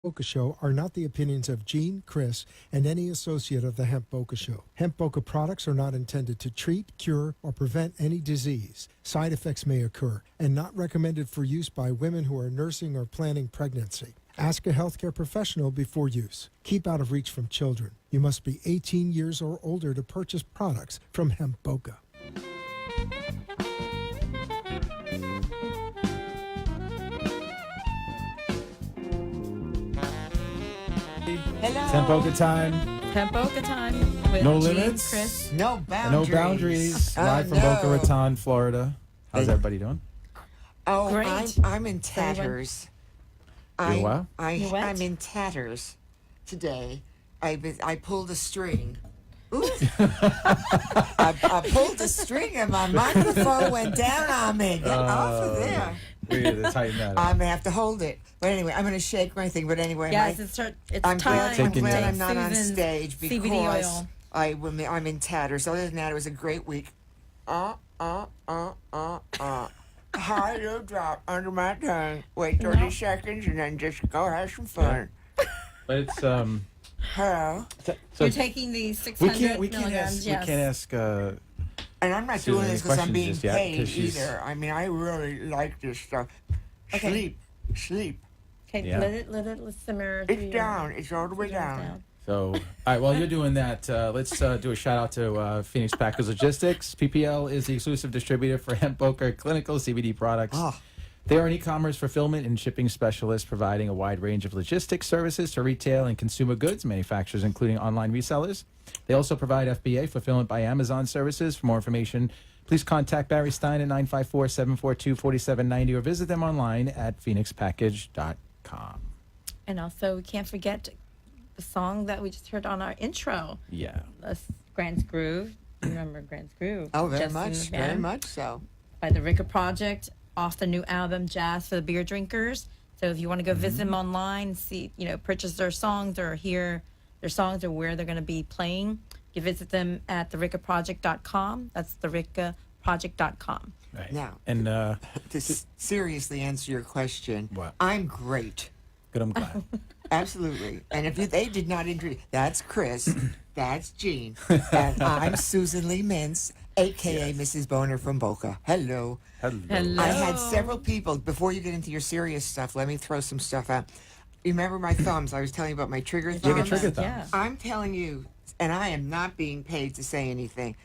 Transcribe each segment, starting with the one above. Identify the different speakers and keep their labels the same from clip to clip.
Speaker 1: Boca Show are not the opinions of Gene, Chris, and any associate of the Hemp Boca Show. Hemp Boca products are not intended to treat, cure, or prevent any disease. Side effects may occur and not recommended for use by women who are nursing or planning pregnancy. Ask a healthcare professional before use. Keep out of reach from children. You must be 18 years or older to purchase products from Hemp Boca.
Speaker 2: Hello.
Speaker 3: Hemp Boca time.
Speaker 4: Hemp Boca time. With
Speaker 3: No
Speaker 4: Gene,
Speaker 3: limits.
Speaker 4: Chris.
Speaker 2: No boundaries.
Speaker 3: No boundaries. Live from
Speaker 2: no.
Speaker 3: Boca Raton, Florida. How's everybody doing?
Speaker 2: Oh,
Speaker 4: Great.
Speaker 2: I'm in tatters.
Speaker 3: You're what?
Speaker 4: You what?
Speaker 2: I'm in tatters today. I pulled a string. Ooh. I pulled the string and my microphone went down on me. Get off of there.
Speaker 3: We got to tighten that up.
Speaker 2: I'm gonna have to hold it. But anyway, I'm gonna shake my thing. But anyway,
Speaker 4: Yes, it's
Speaker 2: I'm
Speaker 4: time.
Speaker 2: glad, I'm
Speaker 3: Taking
Speaker 2: glad
Speaker 3: it.
Speaker 2: I'm not on
Speaker 4: Susan's
Speaker 2: stage
Speaker 4: CBD
Speaker 2: because
Speaker 4: oil.
Speaker 2: I'm in tatters. Other than that, it was a great week. High low drop under my tongue. Wait 30 seconds and then just go have some fun.
Speaker 3: But it's
Speaker 2: Hello.
Speaker 3: so
Speaker 4: You're taking the 600
Speaker 3: we can't
Speaker 4: milligrams.
Speaker 3: ask
Speaker 4: Yes.
Speaker 3: we can't ask
Speaker 2: And I'm not
Speaker 3: Susan,
Speaker 2: doing
Speaker 3: any
Speaker 2: this because I'm
Speaker 3: questions
Speaker 2: being
Speaker 3: just yet,
Speaker 2: paid
Speaker 3: 'cause she's-
Speaker 2: either. I mean, I really like this stuff.
Speaker 4: Okay.
Speaker 2: Sleep.
Speaker 4: Okay,
Speaker 3: Yeah.
Speaker 4: let simmer. through
Speaker 2: It's
Speaker 4: your-
Speaker 2: down. It's all the way down.
Speaker 3: so. All right, while you're doing that, let's do a shout out to Phoenix Packers Logistics. PPL is the exclusive distributor for Hemp Boca clinical CBD products.
Speaker 2: Oh.
Speaker 3: They are an e-commerce fulfillment and shipping specialist providing a wide range of logistics services to retail and consumer goods manufacturers, including online resellers. They also provide FBA, fulfillment by Amazon services. For more information, please contact Barry Stein at 954-742-4790 or visit them online at phoenixpackage.com.
Speaker 4: And also, we can't forget the song that we just heard on our intro.
Speaker 3: Yeah.
Speaker 4: Grant's Groove. You remember Grant's Groove?
Speaker 2: Oh, very
Speaker 4: Justin
Speaker 2: much.
Speaker 4: Van
Speaker 2: Very much so.
Speaker 4: By the Ricka Project, off the new album Jazz for the Beer Drinkers. So if you want to go visit them online, see, purchase their songs or hear their songs or where they're going to be playing, you visit them at therickaproject.com. That's therickaproject.com.
Speaker 3: Right.
Speaker 2: Now,
Speaker 3: And
Speaker 2: to seriously answer your question,
Speaker 3: What?
Speaker 2: I'm great.
Speaker 3: good, I'm glad.
Speaker 2: Absolutely. And if they did not introduce, that's Chris, that's Gene, and I'm Susan Lee Mintz, a.k.a. Mrs. Boner from Boca. Hello.
Speaker 4: Hello.
Speaker 2: I had several people, before you get into your serious stuff, let me throw some stuff out. Remember my thumbs? I was telling you about my trigger thumbs.
Speaker 3: You get trigger thumbs.
Speaker 4: Yeah.
Speaker 2: I'm telling you, and I am not being paid to say anything,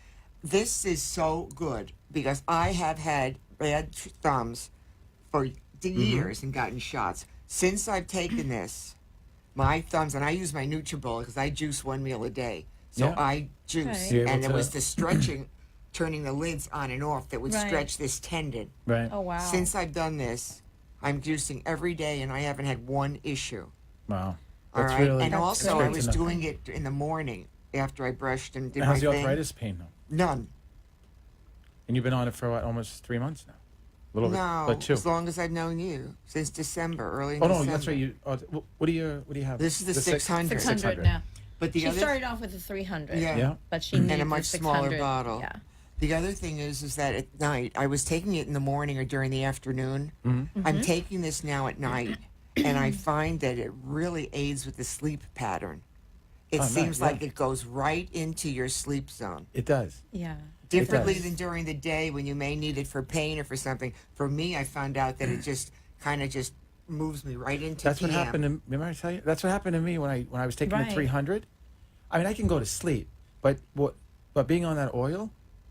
Speaker 2: this is so good because I have had bad thumbs for years and gotten shots. Since I've taken this, my thumbs, and I use my Nutribullet because I juice one meal a day. So
Speaker 3: Yeah.
Speaker 2: I juice,
Speaker 3: You're able
Speaker 2: and it
Speaker 3: to-
Speaker 2: was the stretching, turning the lids on and off that would
Speaker 4: Right.
Speaker 2: stretch this tendon.
Speaker 3: Right.
Speaker 4: Oh, wow.
Speaker 2: Since I've done this, I'm juicing every day, and I haven't had one issue.
Speaker 3: Wow.
Speaker 2: All
Speaker 3: That's
Speaker 2: right,
Speaker 3: really
Speaker 2: and also
Speaker 3: that's
Speaker 2: I
Speaker 3: great
Speaker 2: was
Speaker 3: to know.
Speaker 2: doing it in the morning after I brushed and did
Speaker 3: How's
Speaker 2: my
Speaker 3: the
Speaker 2: thing.
Speaker 3: arthritis pain though?
Speaker 2: None.
Speaker 3: And you've been on it for what, almost 3 months now. A little
Speaker 2: No,
Speaker 3: bit, but 2.
Speaker 2: as long as I've known you since December, early in
Speaker 3: Oh no,
Speaker 2: December.
Speaker 3: that's right. You. What do you have?
Speaker 2: This is the 600.
Speaker 4: 600 now.
Speaker 2: But the
Speaker 4: She
Speaker 2: other,
Speaker 4: started off with a 300.
Speaker 2: Yeah.
Speaker 3: Yeah.
Speaker 4: But she needed
Speaker 2: and a
Speaker 4: the
Speaker 2: much
Speaker 4: 600.
Speaker 2: smaller bottle.
Speaker 4: Yeah.
Speaker 2: The other thing is that at night I was taking it in the morning or during the afternoon. I'm taking this now at night, and I find that it really aids with the sleep pattern. It
Speaker 3: Oh, nice,
Speaker 2: seems
Speaker 3: yeah.
Speaker 2: like it goes right into your sleep zone.
Speaker 3: It does.
Speaker 4: Yeah.
Speaker 2: Differently
Speaker 3: does.
Speaker 2: than during the day when you may need it for pain or for something. For me, I found out that it just kind of just moves me right into
Speaker 3: That's what
Speaker 2: PM.
Speaker 3: happened to. Remember I tell you? That's what happened to me when I was taking
Speaker 4: Right.
Speaker 3: the 300. I mean, I can go to sleep, but being on that oil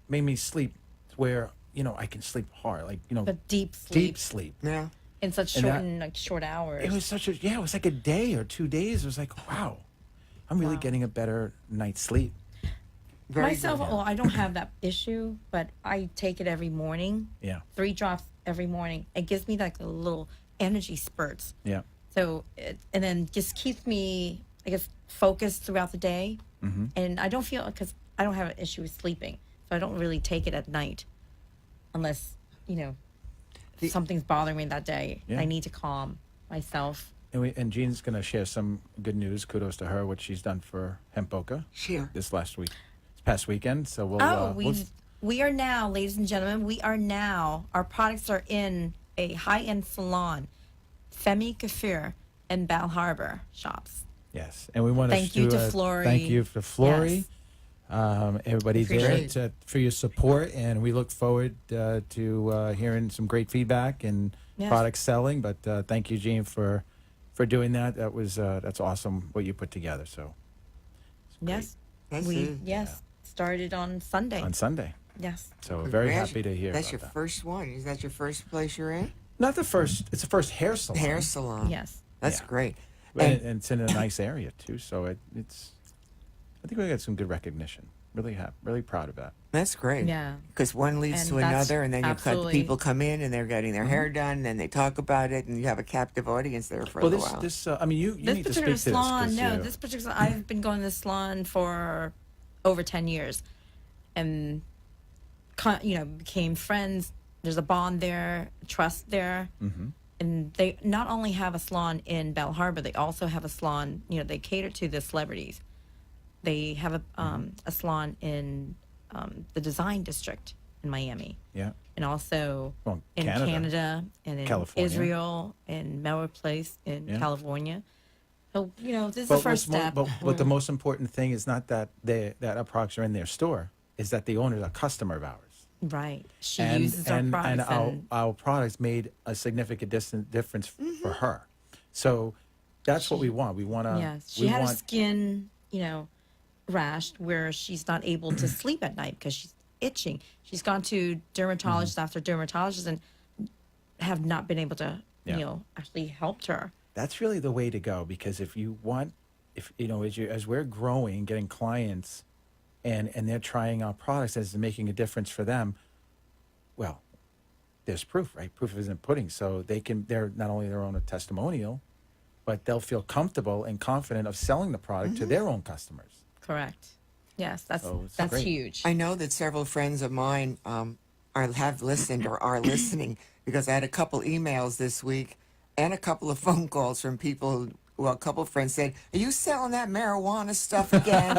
Speaker 3: made me sleep where I can sleep hard, like
Speaker 4: But deep sleep.
Speaker 3: deep sleep.
Speaker 2: Yeah.
Speaker 4: In such
Speaker 3: And
Speaker 4: short hours.
Speaker 3: It was it was like a day or 2 days. It was like, wow, I'm really getting a better night's sleep.
Speaker 2: Very
Speaker 4: Myself,
Speaker 2: good.
Speaker 4: well, I don't have that issue, but I take it every morning.
Speaker 3: Yeah.
Speaker 4: 3 drops every morning. It gives me like a little energy spurts.
Speaker 3: Yeah.
Speaker 4: So, and then just keeps me, I guess, focused throughout the day.
Speaker 3: Mm-hmm.
Speaker 4: And I don't feel, because I don't have an issue with sleeping. So I don't really take it at night unless, if something's bothering me that day.
Speaker 3: Yeah.
Speaker 4: I need to calm myself.
Speaker 3: And Jean's going to share some good news. Kudos to her, what she's done for Hemp Boca
Speaker 2: Share.
Speaker 3: this past weekend. So we'll.
Speaker 4: We are now, ladies and gentlemen, our products are in a high-end salon, Femi Coiffure. and Bal Harbor shops.
Speaker 3: Yes, and we want to
Speaker 4: Thank you to Flory.
Speaker 3: Thank you to Flory.
Speaker 4: Yes.
Speaker 3: Everybody there
Speaker 2: Appreciate
Speaker 3: for your support, and we look forward to hearing some great feedback and
Speaker 4: Yes.
Speaker 3: product selling. But thank you, Jean, for doing that. That was that's awesome what you put together. So
Speaker 4: Yes.
Speaker 2: That's
Speaker 4: We
Speaker 2: it.
Speaker 4: started on Sunday.
Speaker 3: on Sunday,
Speaker 4: Yes.
Speaker 3: so we're very
Speaker 2: Congratu-
Speaker 3: happy to hear.
Speaker 2: That's
Speaker 3: about
Speaker 2: your
Speaker 3: that.
Speaker 2: first one. Is that your first place you're in?
Speaker 3: Not the first. It's the first hair salon.
Speaker 2: Hair salon.
Speaker 4: Yes.
Speaker 2: That's
Speaker 3: Yeah.
Speaker 2: great.
Speaker 3: And it's in a nice area too. So it's. I think we got some good recognition. Really proud of that.
Speaker 2: That's great.
Speaker 4: Yeah.
Speaker 2: Because one leads
Speaker 4: And
Speaker 2: to
Speaker 4: that's
Speaker 2: another, and then you cut
Speaker 4: absolutely-
Speaker 2: people come in and they're getting their hair done, and they talk about it, and you have a captive audience there for a
Speaker 3: Well,
Speaker 2: little while.
Speaker 3: this I mean, you
Speaker 4: This
Speaker 3: need to
Speaker 4: particular
Speaker 3: speak to
Speaker 4: salon,
Speaker 3: this. 'cause
Speaker 4: no,
Speaker 3: you-
Speaker 4: this particular, I've been going to this salon for over 10 years and, became friends. There's a bond there, trust there.
Speaker 3: Mm-hmm.
Speaker 4: And they not only have a salon in Bal Harbor, they also have a salon, they cater to the celebrities. They have a salon in the Design District in Miami,
Speaker 3: Yeah.
Speaker 4: and also
Speaker 3: Well,
Speaker 4: in Canada and in
Speaker 3: California.
Speaker 4: Israel and Melrose Place in
Speaker 3: Yeah.
Speaker 4: California. So, this is
Speaker 3: But
Speaker 4: the first step.
Speaker 3: but the most important thing is not that our products are in their store, is that the owner is a customer of ours.
Speaker 4: Right. She uses our products.
Speaker 3: and our products made a significant difference for her. So that's what we want. We want to.
Speaker 4: yes, she had a skin, rash where she's not able to sleep at night because she's itching. She's gone to dermatologist after dermatologist and have not been able to,
Speaker 3: Yeah.
Speaker 4: actually helped her.
Speaker 3: That's really the way to go, because if as we're growing, getting clients, and they're trying our products as making a difference for them, well, there's proof, right? Proof isn't pudding. So they're not only their own testimonial, but they'll feel comfortable and confident of selling the product to their own customers.
Speaker 4: Correct. Yes, that's
Speaker 3: So it's
Speaker 4: that's
Speaker 3: great.
Speaker 4: huge.
Speaker 2: I know that several friends of mine have listened or are listening, because I had a couple emails this week and a couple of phone calls from people. Well, a couple of friends said, "Are you selling that marijuana stuff again?"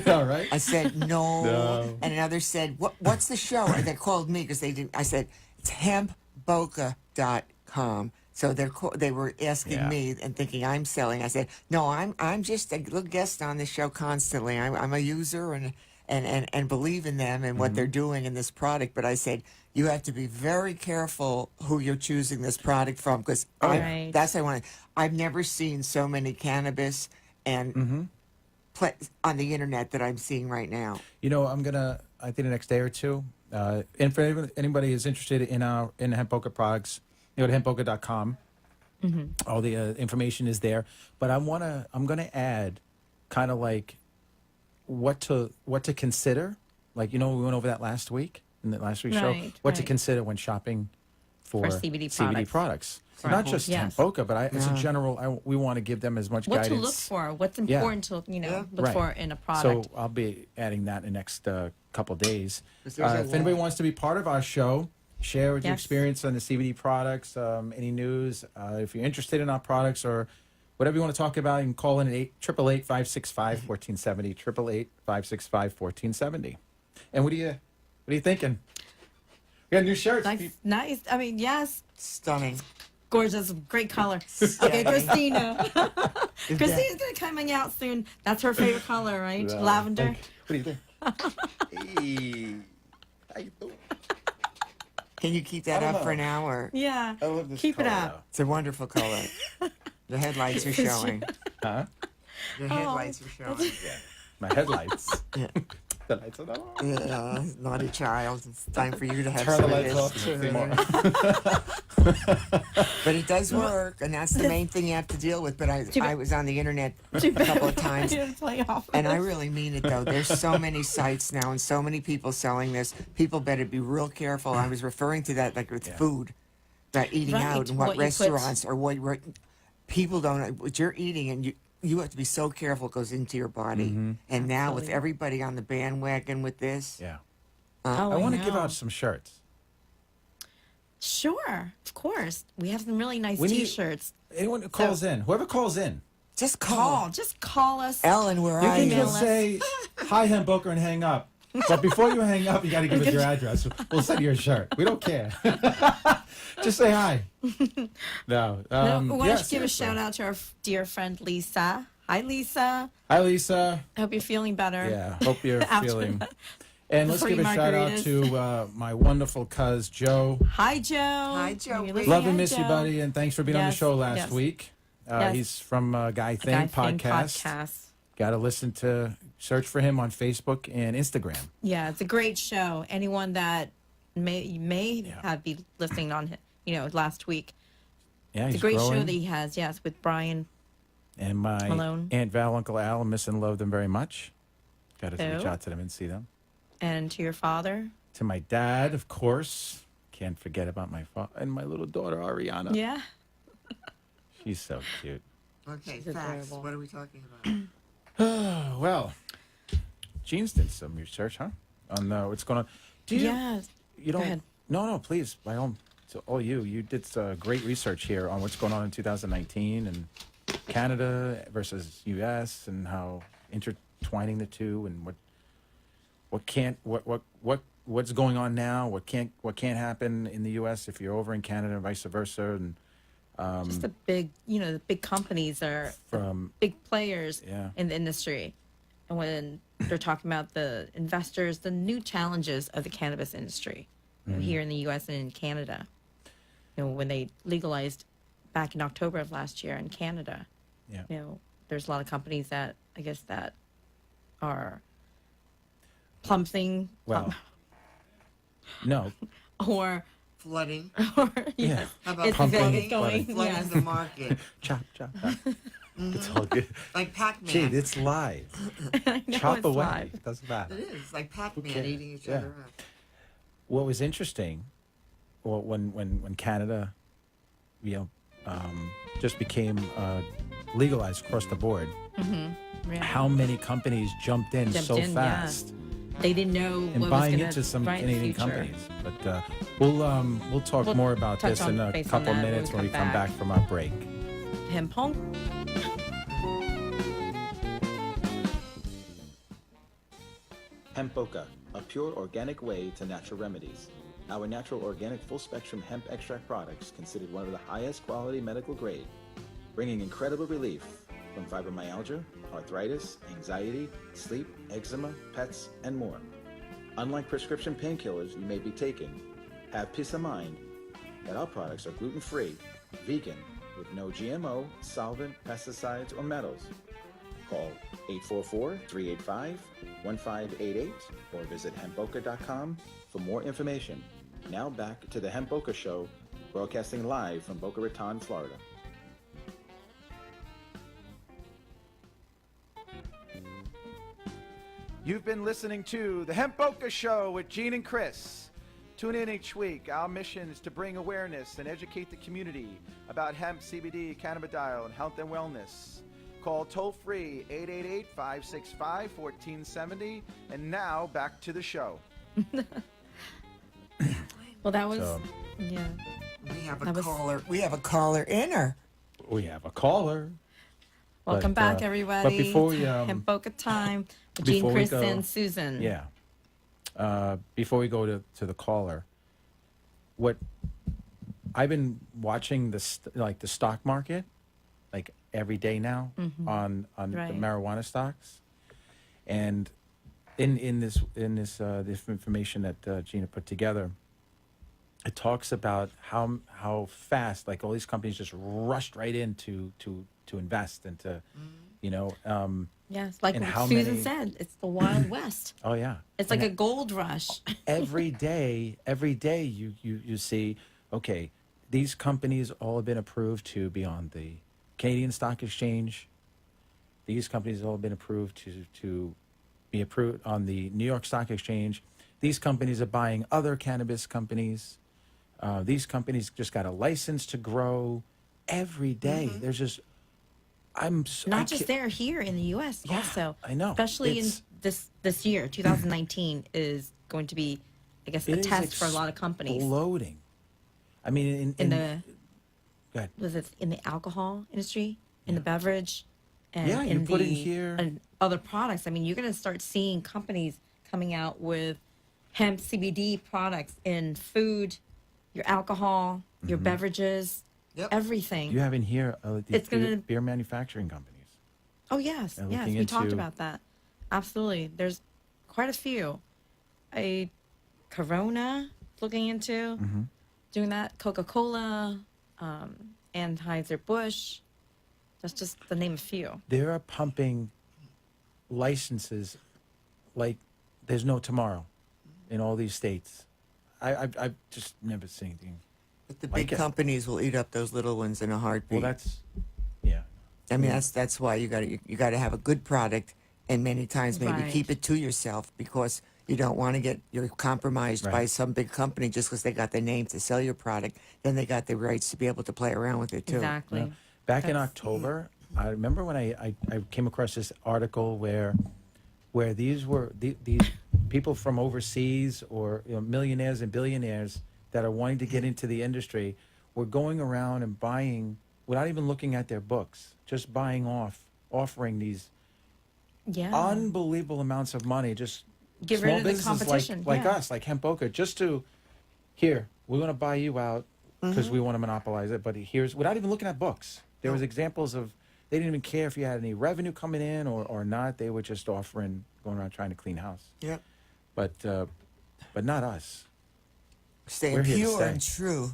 Speaker 3: All right.
Speaker 2: I said, no.
Speaker 3: No.
Speaker 2: And another said, what's the show? And they called me because they didn't. I said, it's hempboca.com. So they were asking
Speaker 3: Yeah.
Speaker 2: me and thinking I'm selling. I said, no, I'm just a little guest on this show constantly. I'm a user and believe in them and what they're doing in this product. But I said, you have to be very careful who you're choosing this product from, because
Speaker 4: Right.
Speaker 2: that's what I want. I've never seen so many cannabis and on the internet that I'm seeing right now.
Speaker 3: I think the next day or two, and for anybody who's interested in Hemp Boca products, go to hempboca.com. All the information is there. But I'm gonna add kind of like what to consider. Like, we went over that last week in the last week's show.
Speaker 4: Right,
Speaker 3: What to
Speaker 4: right.
Speaker 3: consider when shopping for
Speaker 4: CBD
Speaker 3: products. So
Speaker 4: Correct.
Speaker 3: not just
Speaker 4: Yes.
Speaker 3: Hemp Boca, but as a general, we want to give them as much
Speaker 4: What
Speaker 3: guidance.
Speaker 4: to look for? What's important to look
Speaker 3: Right.
Speaker 4: for in a product?
Speaker 3: So I'll be adding that in the next couple days.
Speaker 2: Because there's a
Speaker 3: If anybody
Speaker 2: lot.
Speaker 3: wants to be part of our show, share with your
Speaker 4: Yes.
Speaker 3: experience on the CBD products, any news. If you're interested in our products or whatever you want to talk about, you can call in at 888-565-1470, 888-565-1470. And what are you thinking? We got new shirts.
Speaker 4: Nice. I mean, yes.
Speaker 2: Stunning.
Speaker 4: Gorgeous. Great color. Okay, Christina. Christina's going to coming out soon. That's her favorite color, right?
Speaker 3: Yeah.
Speaker 4: Lavender.
Speaker 3: What do you think? Hey, how you doing?
Speaker 2: Can you keep
Speaker 3: I
Speaker 2: that
Speaker 3: don't
Speaker 2: up for
Speaker 3: know.
Speaker 2: an hour?
Speaker 4: Yeah.
Speaker 3: I love this
Speaker 4: Keep it
Speaker 3: color,
Speaker 4: up.
Speaker 2: It's a wonderful color. The headlights are showing.
Speaker 3: though. Huh?
Speaker 2: The headlights are showing.
Speaker 3: Yeah. My headlights.
Speaker 2: Yeah.
Speaker 3: The lights are on.
Speaker 2: Yeah, naughty child. It's time for you to have
Speaker 3: Turn
Speaker 2: some
Speaker 3: the
Speaker 2: of
Speaker 3: lights
Speaker 2: this.
Speaker 3: off.
Speaker 2: But it does work, and that's the main thing you have to deal with. But I was on the internet a couple of times,
Speaker 4: Didn't play off.
Speaker 2: and I really mean it, though. There's so many sites now and so many people selling this. People better be real careful. I was referring to that like with food, about eating
Speaker 4: Right,
Speaker 2: out and
Speaker 4: what
Speaker 2: what
Speaker 4: you put-
Speaker 2: restaurants or what people don't know what you're eating, and you have to be so careful what goes into your body. And now with
Speaker 4: Absolutely.
Speaker 2: everybody on the bandwagon with this,
Speaker 3: Yeah.
Speaker 4: Oh,
Speaker 3: I want to give
Speaker 4: know.
Speaker 3: out some shirts.
Speaker 4: Sure, of course. We have some really nice
Speaker 3: We need-
Speaker 4: T-shirts.
Speaker 3: Anyone who calls in, whoever calls in,
Speaker 2: just
Speaker 4: Call. Just call us.
Speaker 2: Ellen, where
Speaker 3: you
Speaker 2: are
Speaker 3: can
Speaker 2: you?
Speaker 3: just say, hi, Hemp Boca, and hang up. But before you hang up, you got to give us your address. We'll send you a shirt. We don't care. Just say hi. No.
Speaker 4: Why
Speaker 3: yes,
Speaker 4: don't you give a shout out to our dear friend Lisa? Hi, Lisa.
Speaker 3: Hi, Lisa.
Speaker 4: I hope you're feeling better.
Speaker 3: Yeah, hope you're
Speaker 4: After
Speaker 3: feeling.
Speaker 4: the
Speaker 3: And let's give a
Speaker 4: free
Speaker 3: shout out
Speaker 4: margaritas.
Speaker 3: to my wonderful cuz Joe.
Speaker 4: Hi, Joe.
Speaker 2: Hi, Joe.
Speaker 4: You're
Speaker 2: Love
Speaker 4: listening.
Speaker 3: Love and
Speaker 4: Hi,
Speaker 3: miss you,
Speaker 4: Joe.
Speaker 3: buddy, and thanks for being on the
Speaker 4: Yes,
Speaker 3: show last
Speaker 4: yes.
Speaker 3: week.
Speaker 4: Yes.
Speaker 3: He's from Guy
Speaker 4: Guy
Speaker 3: Thing
Speaker 4: Thing
Speaker 3: podcast. Got to listen to, search for him on Facebook and Instagram.
Speaker 4: Yeah, it's a great show. Anyone that may
Speaker 3: Yeah.
Speaker 4: have been listening on, last week.
Speaker 3: Yeah,
Speaker 4: It's
Speaker 3: he's
Speaker 4: a great
Speaker 3: growing.
Speaker 4: show that he has. Yes, with Brian.
Speaker 3: And my
Speaker 4: Malone.
Speaker 3: Aunt Val, Uncle Al, miss and love them very much. Got to reach
Speaker 4: Who?
Speaker 3: out to them and see them.
Speaker 4: And to your father.
Speaker 3: To my dad, of course. Can't forget about my father and my little daughter Ariana.
Speaker 4: Yeah.
Speaker 3: She's so cute.
Speaker 2: Okay,
Speaker 4: She's
Speaker 2: facts.
Speaker 4: adorable.
Speaker 2: What are we talking about?
Speaker 3: Well, Jean's did some research, huh? On what's going on. Do you?
Speaker 4: Yes.
Speaker 3: You
Speaker 4: Go
Speaker 3: don't.
Speaker 4: ahead.
Speaker 3: No, please. By all, to all you did great research here on what's going on in 2019 and Canada versus U.S. and how intertwining the two and what's going on now, what can't happen in the U.S. if you're over in Canada and vice versa, and
Speaker 4: Just the big, the big companies are
Speaker 3: from
Speaker 4: big players
Speaker 3: Yeah.
Speaker 4: in the industry. And when they're talking about the investors, the new challenges of the cannabis industry here in the U.S. and in Canada. When they legalized back in October of last year in Canada,
Speaker 3: yeah.
Speaker 4: there's a lot of companies that I guess that are plummeting
Speaker 3: Well, no,
Speaker 4: or
Speaker 2: Flooding.
Speaker 3: yeah.
Speaker 2: How about
Speaker 4: It's
Speaker 3: Pumping,
Speaker 4: going,
Speaker 3: flooding.
Speaker 2: flooding
Speaker 4: yes.
Speaker 2: the market?
Speaker 3: Chop. It's all good.
Speaker 2: Like Pac-Man.
Speaker 3: Gee, it's live.
Speaker 4: I know
Speaker 3: Chop
Speaker 4: it's
Speaker 3: away.
Speaker 4: live.
Speaker 3: Doesn't matter.
Speaker 2: It is like Pac-Man
Speaker 3: cares?
Speaker 2: eating each
Speaker 3: Yeah.
Speaker 2: other up.
Speaker 3: What was interesting, well, when Canada, just became legalized across the board,
Speaker 4: Yeah.
Speaker 3: how many companies jumped in
Speaker 4: Jumped
Speaker 3: so
Speaker 4: in, yeah.
Speaker 3: fast
Speaker 4: They didn't know
Speaker 3: and
Speaker 4: what
Speaker 3: buying
Speaker 4: was gonna
Speaker 3: into some
Speaker 4: right in the
Speaker 3: Canadian
Speaker 4: future.
Speaker 3: companies? But we'll talk
Speaker 4: We'll
Speaker 3: more about
Speaker 4: touch
Speaker 3: this in
Speaker 4: on
Speaker 3: a
Speaker 4: base on
Speaker 3: couple
Speaker 4: that when
Speaker 3: minutes
Speaker 4: we
Speaker 3: when we
Speaker 4: come
Speaker 3: come back
Speaker 4: back.
Speaker 3: from our break.
Speaker 4: Hemp Boca.
Speaker 5: Hemp Boca, a pure organic way to natural remedies. Our natural organic full-spectrum hemp extract products considered one of the highest quality medical grade, bringing incredible relief from fibromyalgia, arthritis, anxiety, sleep, eczema, pets, and more. Unlike prescription painkillers you may be taking, have peace of mind that our products are gluten-free, vegan, with no GMO, solvent, pesticides, or metals. Call 844-385-1588 or visit hempboca.com for more information. Now back to the Hemp Boca Show, broadcasting live from Boca Raton, Florida.
Speaker 6: You've been listening to the Hemp Boca Show with Gene and Chris. Tune in each week. Our mission is to bring awareness and educate the community about hemp, CBD, cannabidiol, and health and wellness. Call toll-free 888-565-1470. And now, back to the show.
Speaker 4: Well, that was
Speaker 3: So-
Speaker 4: yeah.
Speaker 2: We have a
Speaker 4: That was-
Speaker 2: caller. We have a caller inner.
Speaker 3: We have a caller.
Speaker 4: Welcome
Speaker 3: But,
Speaker 4: back,
Speaker 3: uh,
Speaker 4: everybody.
Speaker 3: but before we,
Speaker 4: to Hemp Boca time. with Gene,
Speaker 3: before we
Speaker 4: Chris,
Speaker 3: go-
Speaker 4: and Susan.
Speaker 3: Yeah. Before we go to the caller, what I've been watching the stock market like every day now on
Speaker 4: Right.
Speaker 3: the marijuana stocks, and in this information that Gina put together, it talks about how fast like all these companies just rushed right in to invest and to
Speaker 4: Yes, like
Speaker 3: And
Speaker 4: what
Speaker 3: how
Speaker 4: Susan
Speaker 3: many-
Speaker 4: said, it's the Wild West.
Speaker 3: oh yeah,
Speaker 4: It's like a gold rush.
Speaker 3: every day you see, okay, these companies all have been approved to be on the Canadian Stock Exchange. These companies have all been approved to be approved on the New York Stock Exchange. These companies are buying other cannabis companies. These companies just got a license to grow. Every day, there's just
Speaker 4: Not just there, here in the U.S.
Speaker 3: Yeah,
Speaker 4: also.
Speaker 3: I know.
Speaker 4: Especially in
Speaker 3: It's-
Speaker 4: this year, 2019 is going to be, I guess, a
Speaker 3: It is
Speaker 4: test for a lot of companies.
Speaker 3: exploding. I mean,
Speaker 4: In the
Speaker 3: go ahead.
Speaker 4: was it in the alcohol industry, in the beverage, and
Speaker 3: Yeah, you
Speaker 4: in
Speaker 3: put in
Speaker 4: the
Speaker 3: here-
Speaker 4: and other products. I mean, you're going to start seeing companies coming out with hemp CBD products in food, your alcohol, your beverages,
Speaker 2: Yep.
Speaker 4: everything.
Speaker 3: You have in here these
Speaker 4: It's gonna-
Speaker 3: beer manufacturing companies.
Speaker 4: Oh yes,
Speaker 3: And
Speaker 4: yes,
Speaker 3: looking
Speaker 4: we talked
Speaker 3: into-
Speaker 4: about that. Absolutely, there's quite a few. A Corona looking into doing that. Coca-Cola, Anheuser-Busch. That's just the name of a few.
Speaker 3: They are pumping licenses like there's no tomorrow in all these states. I've just never seen anything.
Speaker 2: But the
Speaker 3: Like
Speaker 2: big
Speaker 3: it.
Speaker 2: companies will eat up those little ones in a heartbeat.
Speaker 3: Well, that's yeah.
Speaker 2: I mean, that's why you got to have a good product, and many times maybe
Speaker 4: Right.
Speaker 2: keep it to yourself because you don't want to get you're compromised by
Speaker 3: Right.
Speaker 2: some big company just because they got the name to sell your product. Then they got the rights to be able to play around with it too.
Speaker 4: Exactly.
Speaker 3: No. Back in
Speaker 4: That's-
Speaker 3: October, I remember when I came across this article where these were these people from overseas or millionaires and billionaires that are wanting to get into the industry were going around and buying without even looking at their books, just buying offering these
Speaker 4: Yeah.
Speaker 3: unbelievable amounts of money, just
Speaker 4: Get
Speaker 3: small
Speaker 4: rid of the
Speaker 3: businesses
Speaker 4: competition,
Speaker 3: like
Speaker 4: yeah.
Speaker 3: us, like Hemp Boca, just to here we're going to buy you out because we want to monopolize it. But here's without even looking at books. There was examples of they didn't even care if you had any revenue coming in or not. They were just offering, going around trying to clean house.
Speaker 2: Yep.
Speaker 3: But not us.
Speaker 2: Staying
Speaker 3: We're here to
Speaker 2: pure
Speaker 3: stay.
Speaker 2: and true.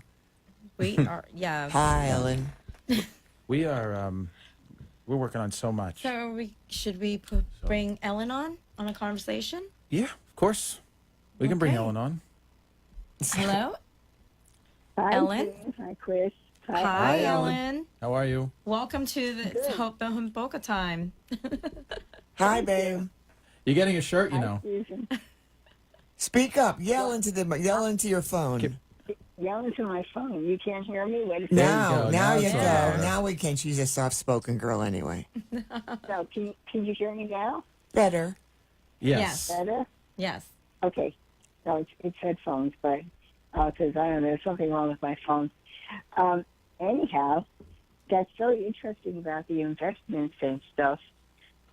Speaker 4: We are. Yeah.
Speaker 2: Hi, Ellen.
Speaker 3: We are we're working on so much.
Speaker 4: So should we bring Ellen on a conversation?
Speaker 3: Yeah, of course. We can bring
Speaker 4: Okay.
Speaker 3: Ellen on.
Speaker 4: Hello.
Speaker 7: Hi,
Speaker 4: Ellen?
Speaker 7: Jane. Hi, Chris.
Speaker 4: Hi,
Speaker 3: Ellen.
Speaker 4: Ellen.
Speaker 3: How are you?
Speaker 4: Welcome to the Hemp Boca time.
Speaker 2: Hi, babe.
Speaker 3: You're getting a shirt, you
Speaker 7: Hi,
Speaker 3: know.
Speaker 7: Susan.
Speaker 2: Speak up. Yell into your phone.
Speaker 7: Yell into my phone. You can't hear me? Wait a second.
Speaker 3: There you
Speaker 2: Now
Speaker 3: go. Now
Speaker 2: you
Speaker 3: it's
Speaker 2: go.
Speaker 3: better.
Speaker 2: Now we can. She's a soft-spoken girl anyway.
Speaker 7: So, can you hear me now?
Speaker 2: Better.
Speaker 3: Yes.
Speaker 7: Better?
Speaker 4: Yes.
Speaker 7: Okay. So it's headphones, but because I don't know, there's something wrong with my phone. Anyhow, that's very interesting about the investments and stuff.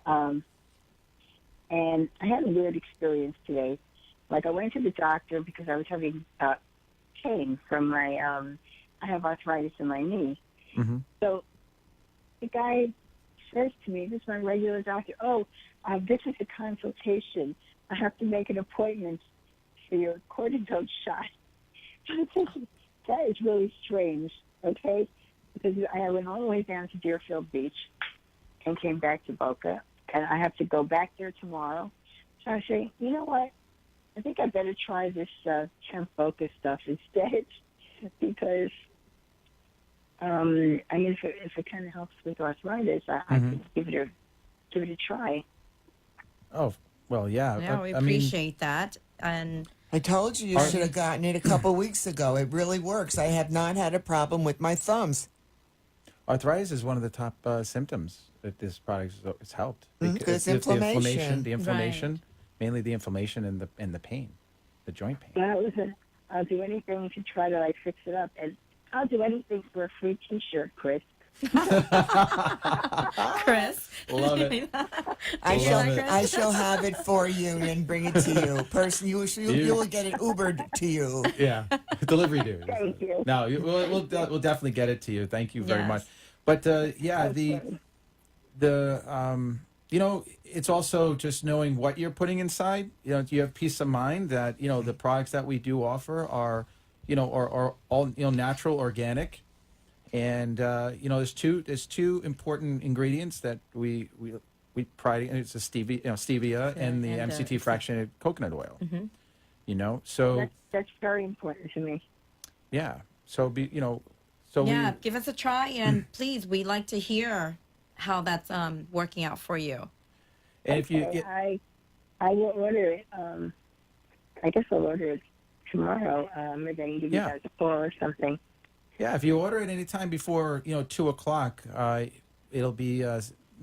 Speaker 7: And I had a weird experience today. Like I went to the doctor because I was having pain from my I have arthritis in my knee.
Speaker 3: Mm-hmm.
Speaker 7: So the guy says to me, this is my regular doctor, this is a consultation. I have to make an appointment for your cortisone shot. I'm thinking, that is really strange, okay? Because I went all the way down to Deerfield Beach and came back to Boca, and I have to go back there tomorrow. So I say, you know what? I think I better try this Hemp Boca stuff instead because, I mean, if it kind of helps with arthritis, I could give it a try.
Speaker 3: Oh, well, yeah.
Speaker 4: Yeah, we
Speaker 3: I mean,
Speaker 4: appreciate that. And
Speaker 2: I told you should have gotten it a couple weeks ago. It really works. I have not had a problem with my thumbs.
Speaker 3: arthritis is one of the top symptoms that this product has helped.
Speaker 2: Because
Speaker 3: The
Speaker 2: inflammation.
Speaker 3: the inflammation, mainly the inflammation and the pain, the joint pain.
Speaker 7: Well, listen, I'll do anything to try to fix it up, and I'll do anything for a free T-shirt, Chris.
Speaker 4: Chris.
Speaker 3: Love it.
Speaker 2: I shall have it for you and bring it to you. You will get it Ubered to you.
Speaker 3: Yeah, delivery dude.
Speaker 7: Thank you.
Speaker 3: No, we'll definitely get it to you. Thank you very
Speaker 4: Yes.
Speaker 3: much. But yeah, it's also just knowing what you're putting inside. You have peace of mind that the products that we do offer are all natural, organic, and there's two important ingredients that we pride in. It's the stevia and the
Speaker 4: and,
Speaker 3: MCT fractionated coconut oil. So
Speaker 7: That's very important to me.
Speaker 3: yeah, so
Speaker 4: Yeah, give us a try, and please, we'd like to hear how that's working out for you.
Speaker 3: and if you
Speaker 7: Okay, I will order it. I guess I'll order it tomorrow, and then give you
Speaker 3: Yeah.
Speaker 7: guys a call or something.
Speaker 3: Yeah, if you order it any time before 2:00, it'll be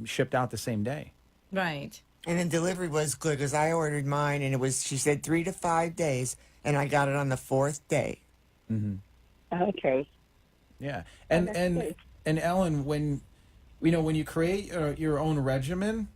Speaker 3: shipped out the same day.
Speaker 4: Right.
Speaker 2: And then delivery was good because I ordered mine and she said 3 to 5 days, and I got it on the 4th day.
Speaker 7: Okay.
Speaker 3: Yeah,
Speaker 7: that's
Speaker 3: and
Speaker 7: good.
Speaker 3: Ellen, when you create your own regimen,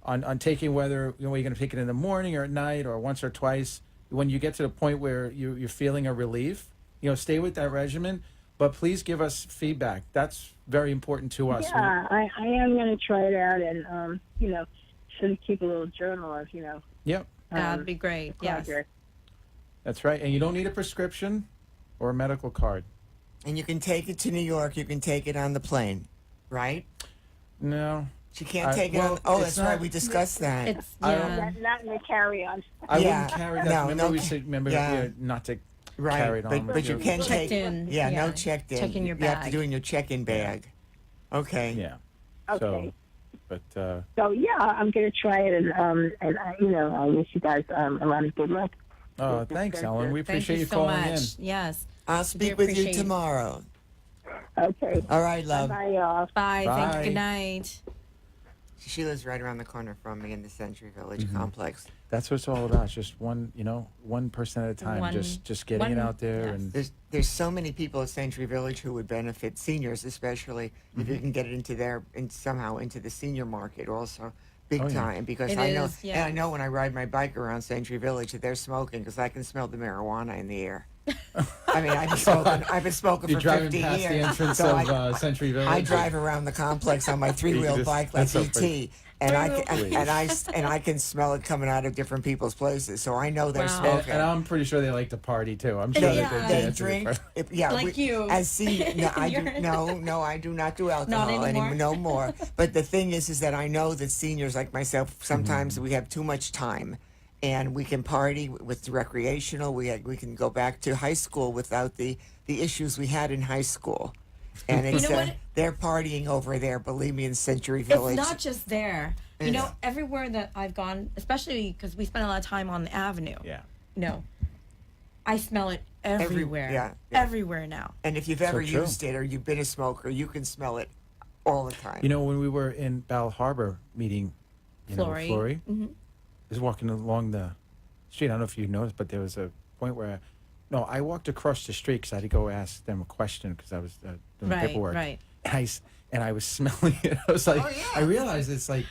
Speaker 3: on taking whether you're going to take it in the morning or at night or once or twice, when you get to the point where you're feeling a relief, stay with that regimen. But please give us feedback. That's very important to us.
Speaker 7: Yeah, I am going to try it out and, sort of keep a little journal of,
Speaker 3: Yep,
Speaker 4: That'd be great. Yes.
Speaker 7: progress.
Speaker 3: that's right. And you don't need a prescription or a medical card.
Speaker 2: And you can take it to New York. You can take it on the plane, right?
Speaker 3: No.
Speaker 2: She can't
Speaker 3: I-
Speaker 2: take it
Speaker 3: well,
Speaker 2: on. Oh,
Speaker 3: it's
Speaker 2: that's right.
Speaker 3: not-
Speaker 2: We discussed that.
Speaker 4: It's
Speaker 3: I don't-
Speaker 7: Not in the carry-on.
Speaker 3: I
Speaker 2: Yeah.
Speaker 3: wouldn't carry that.
Speaker 2: No,
Speaker 3: remember
Speaker 2: no
Speaker 3: we
Speaker 2: ca-
Speaker 3: said, remember
Speaker 2: yeah.
Speaker 3: not to
Speaker 2: Right,
Speaker 3: carry it on.
Speaker 2: but
Speaker 3: with
Speaker 2: you
Speaker 3: your-
Speaker 2: can
Speaker 4: Checked
Speaker 2: take.
Speaker 4: in.
Speaker 2: Yeah, no
Speaker 4: Yeah.
Speaker 2: checked in.
Speaker 4: Check in your
Speaker 2: You have to
Speaker 4: bag.
Speaker 2: do in your check-in bag. Okay.
Speaker 3: Yeah.
Speaker 7: Okay.
Speaker 3: But
Speaker 7: So yeah, I'm going to try it, and I wish you guys a lot of good luck.
Speaker 3: oh, thanks, Ellen. We
Speaker 4: Thank
Speaker 3: appreciate
Speaker 4: you
Speaker 3: you
Speaker 4: so
Speaker 3: calling
Speaker 4: much.
Speaker 3: in.
Speaker 4: Yes.
Speaker 2: I'll speak with you
Speaker 4: appreciate it.
Speaker 2: tomorrow.
Speaker 7: Okay.
Speaker 2: All right, love.
Speaker 7: Bye, y'all.
Speaker 4: Bye. Thanks.
Speaker 3: Bye.
Speaker 4: Good night.
Speaker 2: She lives right around the corner from me in the Century Village
Speaker 3: Mm-hmm.
Speaker 2: complex.
Speaker 3: That's what it's all about. It's just one person at a time.
Speaker 4: One-
Speaker 3: just getting it
Speaker 4: one-
Speaker 3: out there
Speaker 4: yes.
Speaker 3: and
Speaker 2: There's so many people at Century Village who would benefit, seniors especially, if
Speaker 3: Mm-hmm.
Speaker 2: you can get it somehow into the senior market also, big
Speaker 3: Oh, yeah.
Speaker 2: time. Because
Speaker 4: It
Speaker 2: I know,
Speaker 4: is,
Speaker 2: and I
Speaker 4: yes.
Speaker 2: know when I ride my bike around Century Village that they're smoking because I can smell the marijuana in the air. I mean, I've been smoking
Speaker 3: you're
Speaker 2: for
Speaker 3: driving
Speaker 2: 50
Speaker 3: past
Speaker 2: years.
Speaker 3: the entrance
Speaker 2: so
Speaker 3: of Century Village.
Speaker 2: I drive around the complex on my three-wheel
Speaker 3: just-
Speaker 2: bike like
Speaker 3: that's so
Speaker 2: ET,
Speaker 3: funny.
Speaker 2: and
Speaker 3: Please.
Speaker 2: I can smell it coming out of different people's places. So I know they're
Speaker 4: Wow.
Speaker 2: smoking.
Speaker 3: And I'm pretty sure they like to party too. I'm sure
Speaker 4: Yeah.
Speaker 3: that
Speaker 2: They
Speaker 3: dance to the
Speaker 2: drink.
Speaker 3: party.
Speaker 4: Like you.
Speaker 2: As senior, no, I do.
Speaker 4: You're-
Speaker 2: No, I do not do alcohol
Speaker 4: anymore?
Speaker 2: No more. But the thing is that I know that seniors like myself sometimes
Speaker 3: Mm-hmm.
Speaker 2: we have too much time, and we can party with recreational. We can go back to high school without the issues we had in high school. And it's
Speaker 4: know what?
Speaker 2: they're partying over there. Believe me, in Century Village.
Speaker 4: It's not just there. You know, everywhere that I've gone, especially because we spend a lot of time on the avenue.
Speaker 3: Yeah.
Speaker 4: I smell it everywhere.
Speaker 2: yeah.
Speaker 4: Everywhere now.
Speaker 2: And if you've ever
Speaker 3: true.
Speaker 2: used it or you've been a smoker, you can smell it all the time.
Speaker 3: When we were in Bal Harbor meeting, with
Speaker 4: Flory.
Speaker 3: Flory, I was walking along the street. I don't know if you noticed, but there was a point where, I walked across the street because I had to go ask them a question because I was doing
Speaker 4: Right,
Speaker 3: paperwork.
Speaker 4: right.
Speaker 3: And I was smelling it. I was like,
Speaker 2: Oh, yeah.
Speaker 3: I realized it's like,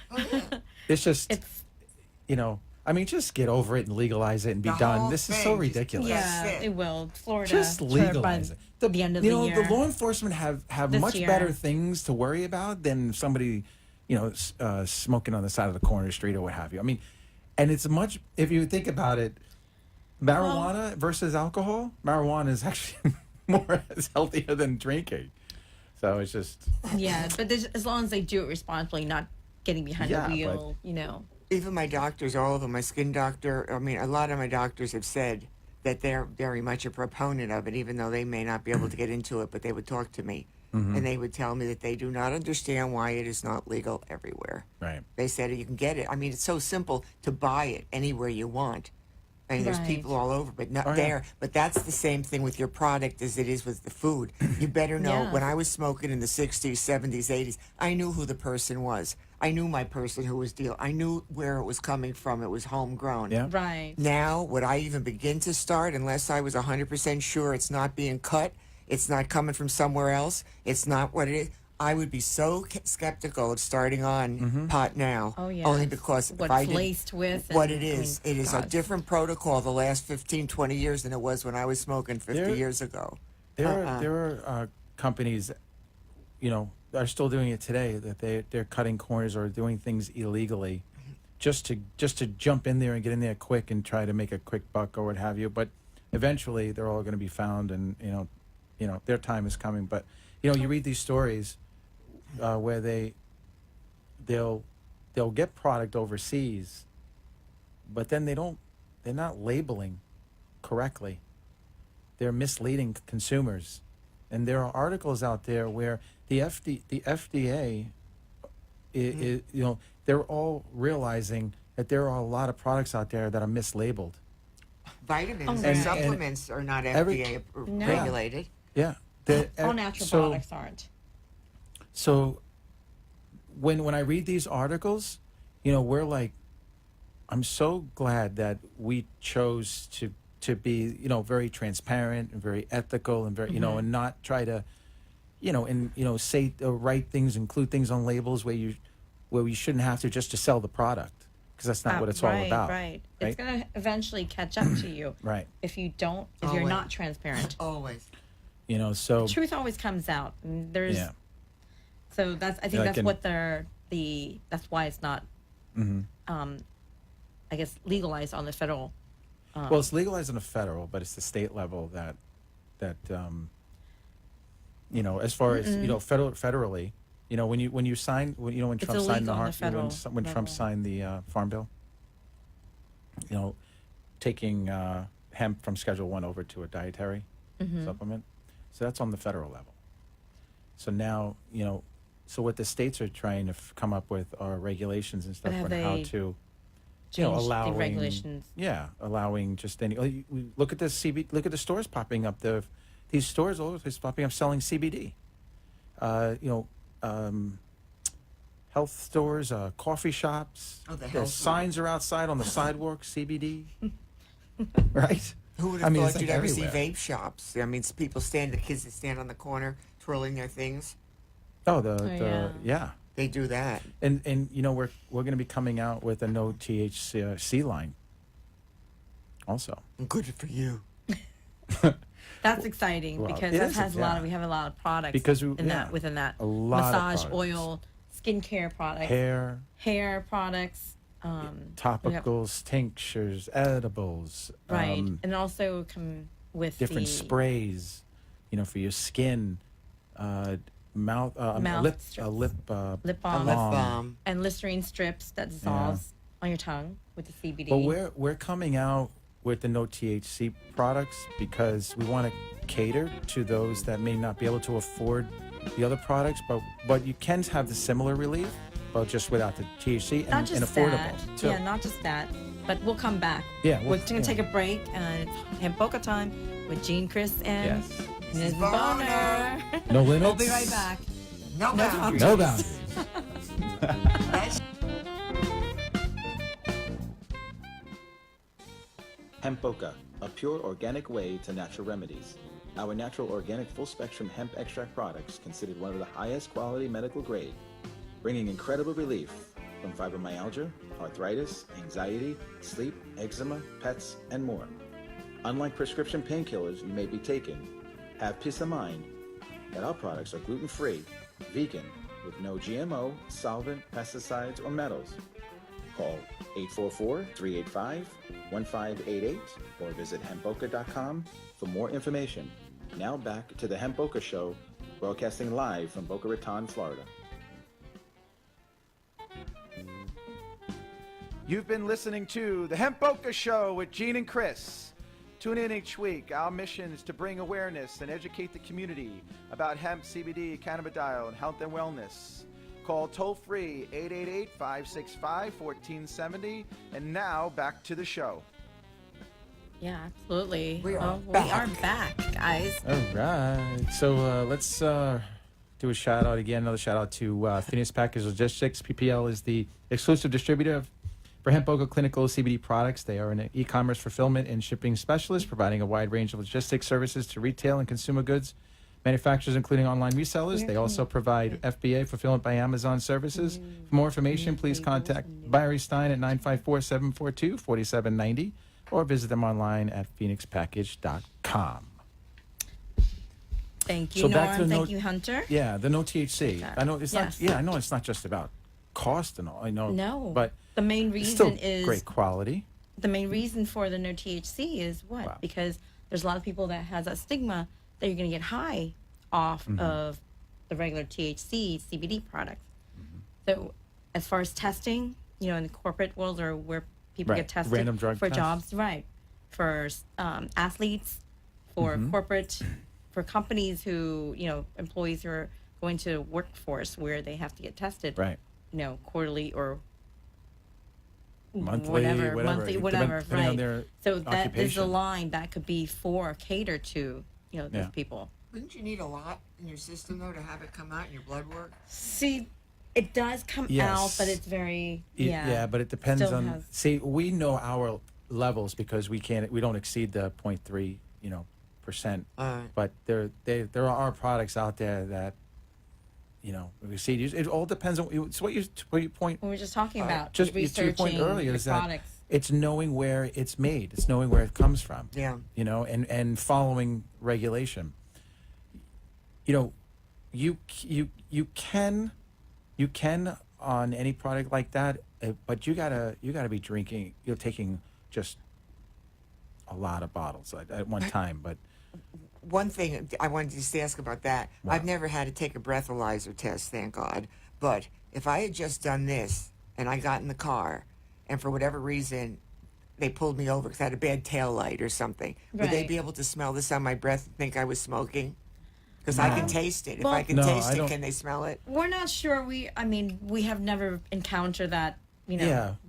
Speaker 3: it's just,
Speaker 4: It's
Speaker 3: just get over it and legalize it and be
Speaker 2: The
Speaker 3: done.
Speaker 2: whole
Speaker 3: This is
Speaker 2: thing,
Speaker 3: so
Speaker 2: just-
Speaker 3: ridiculous.
Speaker 4: yeah,
Speaker 2: That's it.
Speaker 4: it will. Florida.
Speaker 3: Just
Speaker 4: sure,
Speaker 3: legalize
Speaker 4: by
Speaker 3: it.
Speaker 4: the end of the year.
Speaker 3: The law enforcement have
Speaker 4: This
Speaker 3: much
Speaker 4: year.
Speaker 3: better things to worry about than somebody, smoking on the side of the corner street or what have you. I mean, and it's much. If you think about it, marijuana versus alcohol, marijuana is actually more healthier than drinking. So it's just
Speaker 4: Yeah, but as long as they do it responsibly, not getting behind
Speaker 3: Yeah,
Speaker 4: the wheel,
Speaker 2: Even my doctors, all of them, my skin doctor, I mean, a lot of my doctors have said that they're very much a proponent of it, even though they may not be able to get into it, but they would talk to me. And they would tell me that they do not understand why it is not legal everywhere.
Speaker 3: right.
Speaker 2: They said you can get it. I mean, it's so simple to buy it anywhere you want. I mean, there's
Speaker 4: Right.
Speaker 2: people all over, but not
Speaker 3: Oh, yeah.
Speaker 2: there. But that's the same thing with your product as it is with the food. You better know.
Speaker 4: Yeah.
Speaker 2: When I was smoking in the 60s, 70s, 80s, I knew who the person was. I knew my person who was dealing. I knew where it was coming from. It was homegrown.
Speaker 3: Yeah.
Speaker 4: right.
Speaker 2: Now, would I even begin to start unless I was 100% sure it's not being cut, it's not coming from somewhere else, it's not what it is? I would be so skeptical of starting on pot now.
Speaker 4: Oh, yeah.
Speaker 2: Only because
Speaker 4: What
Speaker 2: if I
Speaker 4: it's
Speaker 2: didn't,
Speaker 4: laced with.
Speaker 2: what
Speaker 4: and-
Speaker 2: it is.
Speaker 4: I mean,
Speaker 2: It is a
Speaker 4: God.
Speaker 2: different protocol the last 15, 20 years than it was when I was smoking 50
Speaker 3: There-
Speaker 2: years ago.
Speaker 3: There are companies, are still doing it today that they're cutting corners or doing things illegally, just to jump in there and get in there quick and try to make a quick buck or what have you. But eventually, they're all going to be found, and their time is coming. But you read these stories where they'll get product overseas, but then they're not labeling correctly. They're misleading consumers, and there are articles out there where the FDA, they're all realizing that there are a lot of products out there that are mislabeled.
Speaker 2: Vitamins
Speaker 4: Oh,
Speaker 2: and
Speaker 4: right.
Speaker 2: supplements are not
Speaker 3: every-
Speaker 2: FDA
Speaker 4: No.
Speaker 2: regulated.
Speaker 3: Yeah,
Speaker 4: All natural
Speaker 3: so-
Speaker 4: products aren't.
Speaker 3: So when I read these articles, we're like, I'm so glad that we chose to be, very transparent and very ethical and very, and not try to, say the right things, include things on labels where you shouldn't have to just to sell the product. because that's not what it's all
Speaker 4: right,
Speaker 3: about.
Speaker 4: Right. It's going to eventually catch up to you.
Speaker 3: Right.
Speaker 4: If you don't, if you're not transparent.
Speaker 2: Always.
Speaker 3: You know, so
Speaker 4: Truth always comes out. And there's,
Speaker 3: yeah.
Speaker 4: so that's, I think
Speaker 3: Like
Speaker 4: that's
Speaker 3: in-
Speaker 4: what that's why it's not, I guess, legalized on the federal.
Speaker 3: Well, it's legalized on the federal, but it's the state level that you know, as far as you know, federally, you know, when you sign, when Trump signed
Speaker 4: illegal on the
Speaker 3: when
Speaker 4: federal
Speaker 3: Trump
Speaker 4: level.
Speaker 3: signed the Farm Bill, you know, taking hemp from Schedule 1 over to a dietary supplement, so that's on the federal level. So now, you know, so what the states are trying to come up with are regulations and stuff
Speaker 4: have
Speaker 3: on
Speaker 4: they
Speaker 3: how to. You know,
Speaker 4: Change
Speaker 3: allowing
Speaker 4: the regulations.
Speaker 3: Yeah, allowing just any. We look at the look at the stores popping up. These stores always popping up selling CBD. You know, health stores, coffee shops.
Speaker 2: Oh, the
Speaker 3: the
Speaker 2: health
Speaker 3: signs are outside on the sidewalk. CBD. Right.
Speaker 2: Who would have
Speaker 3: mean,
Speaker 2: thought
Speaker 3: it's
Speaker 2: you'd
Speaker 3: like
Speaker 2: ever see
Speaker 3: everywhere.
Speaker 2: vape shops? I mean, the kids that stand on the corner twirling their things.
Speaker 3: Oh,
Speaker 4: yeah.
Speaker 3: yeah.
Speaker 2: They do that.
Speaker 3: And you know, we're going to be coming out with a no THC line. Also.
Speaker 2: Good for you.
Speaker 4: That's exciting
Speaker 3: Well,
Speaker 4: because
Speaker 3: it
Speaker 4: that
Speaker 3: is,
Speaker 4: has
Speaker 3: yeah.
Speaker 4: we have a lot of products
Speaker 3: Because
Speaker 4: within that
Speaker 3: a lot of
Speaker 4: massage
Speaker 3: products.
Speaker 4: oil, skincare products,
Speaker 3: Hair,
Speaker 4: products,
Speaker 3: topicals, tinctures, edibles,
Speaker 4: right, and also come with
Speaker 3: different
Speaker 4: the
Speaker 3: sprays, you know, for your skin, mouth
Speaker 4: Mouth strips.
Speaker 3: lip
Speaker 4: lip balm, and Listerine strips that dissolves on your tongue with the CBD.
Speaker 3: But we're coming out with the no THC products because we want to cater to those that may not be able to afford the other products, but you can have the similar relief, but just without the THC
Speaker 4: not
Speaker 3: and
Speaker 4: just
Speaker 3: affordable
Speaker 4: that.
Speaker 3: too.
Speaker 4: Yeah, not just that. But we'll come back.
Speaker 3: Yeah,
Speaker 4: we're going to take a break. It's Hemp Boca time with Gene, Chris, and
Speaker 3: Yes.
Speaker 4: Ms.
Speaker 2: Boner.
Speaker 4: Boner.
Speaker 3: No limits.
Speaker 4: We'll be right back.
Speaker 2: No boundaries.
Speaker 3: No boundaries.
Speaker 2: That's
Speaker 5: Hemp Boca, a pure organic way to natural remedies. Our natural organic full-spectrum hemp extract products considered one of the highest quality medical grade, bringing incredible relief from fibromyalgia, arthritis, anxiety, sleep, eczema, pets, and more. Unlike prescription painkillers you may be taking, have peace of mind that our products are gluten-free, vegan, with no GMO, solvent, pesticides, or metals. Call 844-385-1588 or visit hempboca.com for more information. Now back to the Hemp Boca Show, broadcasting live from Boca Raton, Florida.
Speaker 6: You've been listening to the Hemp Boca Show with Gene and Chris. Tune in each week. Our mission is to bring awareness and educate the community about hemp, CBD, cannabidiol, and health and wellness. Call toll-free 888-565-1470. And now, back to the show.
Speaker 4: Yeah, absolutely.
Speaker 2: We are
Speaker 4: We
Speaker 2: back.
Speaker 4: are back, guys.
Speaker 3: All right. So let's do a shout out again. Another shout out to Phoenix Package Logistics. PPL is the exclusive distributor for Hemp Boca clinical CBD products. They are an e-commerce fulfillment and shipping specialist, providing a wide range of logistics services to retail and consumer goods manufacturers, including online resellers. They also provide FBA, fulfillment by Amazon services. For more information, please contact Barry Stein at 954-742-4790 or visit them online at phoenixpackage.com.
Speaker 4: Thank you,
Speaker 3: So back to
Speaker 4: Norm.
Speaker 3: the
Speaker 4: Thank
Speaker 3: no-
Speaker 4: you, Hunter.
Speaker 3: Yeah, the no THC. I know it's
Speaker 4: Yes.
Speaker 3: not. Yeah, I know it's not just about cost and all. I know.
Speaker 4: No,
Speaker 3: but
Speaker 4: the main
Speaker 3: it's still
Speaker 4: reason is
Speaker 3: great quality.
Speaker 4: the main reason for the no THC is what?
Speaker 3: Wow.
Speaker 4: Because there's a lot of people that has that stigma that you're going to get high off of the regular THC CBD products. So as far as testing, you know, in the corporate world or where people
Speaker 3: Right.
Speaker 4: get tested
Speaker 3: Random drug
Speaker 4: for
Speaker 3: tests.
Speaker 4: jobs, right? For athletes, for corporate, for companies who, you know, employees who are going to workforce where they have to get tested,
Speaker 3: Right.
Speaker 4: you know, quarterly or
Speaker 3: Monthly,
Speaker 4: whatever,
Speaker 3: depending
Speaker 4: right?
Speaker 3: on their
Speaker 4: So that is a
Speaker 3: occupation.
Speaker 4: line that could be for cater to, you know, those
Speaker 3: Yeah.
Speaker 4: people.
Speaker 2: Wouldn't you need a lot in your system though to have it come out in your blood work?
Speaker 4: See, it does come
Speaker 3: Yes.
Speaker 4: out, but it's very
Speaker 3: Yeah, but it depends
Speaker 4: Still
Speaker 3: on.
Speaker 4: has-
Speaker 3: See, we know our levels because we don't exceed the 0.3, percent.
Speaker 2: Alright.
Speaker 3: But there are products out there that we see it all depends on it's what you point.
Speaker 4: We were just talking about
Speaker 3: Just to your
Speaker 4: researching
Speaker 3: point earlier
Speaker 4: the
Speaker 3: is that
Speaker 4: products.
Speaker 3: it's knowing where it's made. It's knowing where it comes from.
Speaker 2: Yeah.
Speaker 3: And following regulation. You can on any product like that, but you gotta be drinking. You're taking just a lot of bottles at one time. But
Speaker 2: One thing I wanted to just ask about that.
Speaker 3: Wow.
Speaker 2: I've never had to take a breathalyzer test, thank God. But if I had just done this and I got in the car and for whatever reason they pulled me over because I had a bad tail light or something, would they
Speaker 4: Right.
Speaker 2: be able to smell this on my breath and think I was smoking? Because I can taste it. If
Speaker 4: Well-
Speaker 2: I can
Speaker 3: No,
Speaker 2: taste
Speaker 3: I
Speaker 2: it,
Speaker 3: don't-
Speaker 2: can they smell it?
Speaker 4: We're not sure. We have never encountered that.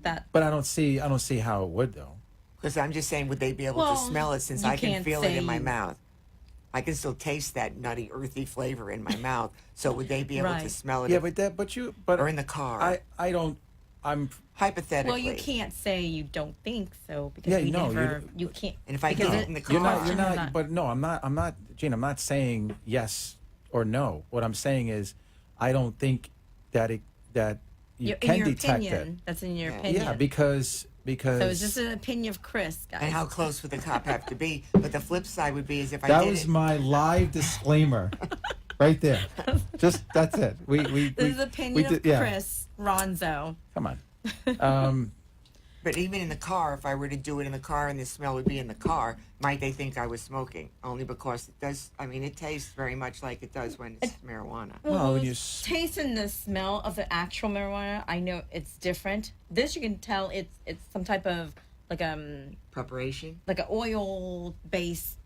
Speaker 4: That.
Speaker 3: But I don't see how it would though.
Speaker 2: Because I'm just saying, would they be able
Speaker 4: Well,
Speaker 2: to smell it since
Speaker 4: you
Speaker 2: I can
Speaker 4: can't
Speaker 2: feel it in my
Speaker 4: say-
Speaker 2: mouth? I can still taste that nutty, earthy flavor in my mouth. So would they be able to
Speaker 4: Right.
Speaker 2: smell it?
Speaker 3: Yeah,
Speaker 2: if-
Speaker 3: but
Speaker 2: or in the car.
Speaker 3: I don't. I'm
Speaker 2: Hypothetically.
Speaker 4: Well, you can't say you don't think so because
Speaker 3: Yeah,
Speaker 4: we
Speaker 3: no,
Speaker 4: never. You can't.
Speaker 2: And if I
Speaker 4: because
Speaker 2: did it in the
Speaker 3: You're
Speaker 2: car.
Speaker 3: not. You're
Speaker 4: No,
Speaker 3: not. But no, I'm not. Gene, I'm not saying yes or no. What I'm saying is, I don't think that you
Speaker 4: in
Speaker 3: can
Speaker 4: your
Speaker 3: detect
Speaker 4: opinion,
Speaker 3: it.
Speaker 4: that's in your
Speaker 2: Yeah.
Speaker 4: opinion.
Speaker 3: Yeah, because
Speaker 4: So it's just an opinion of Chris, guys.
Speaker 2: And how close would the cop have to be? But the flip side would be is if I
Speaker 3: that
Speaker 2: did
Speaker 3: was
Speaker 2: it.
Speaker 3: my live disclaimer, right there. Just that's it.
Speaker 4: This is opinion of
Speaker 3: yeah.
Speaker 4: Chris Ronzo.
Speaker 3: Come on.
Speaker 2: But even in the car, if I were to do it in the car and the smell would be in the car, might they think I was smoking? Only because it does. I mean, it tastes very much like it does when it's marijuana.
Speaker 3: Well, when you
Speaker 4: tasting the smell of the actual marijuana, I know it's different. This you can tell it's some type of like
Speaker 2: Preparation.
Speaker 4: like an oil base,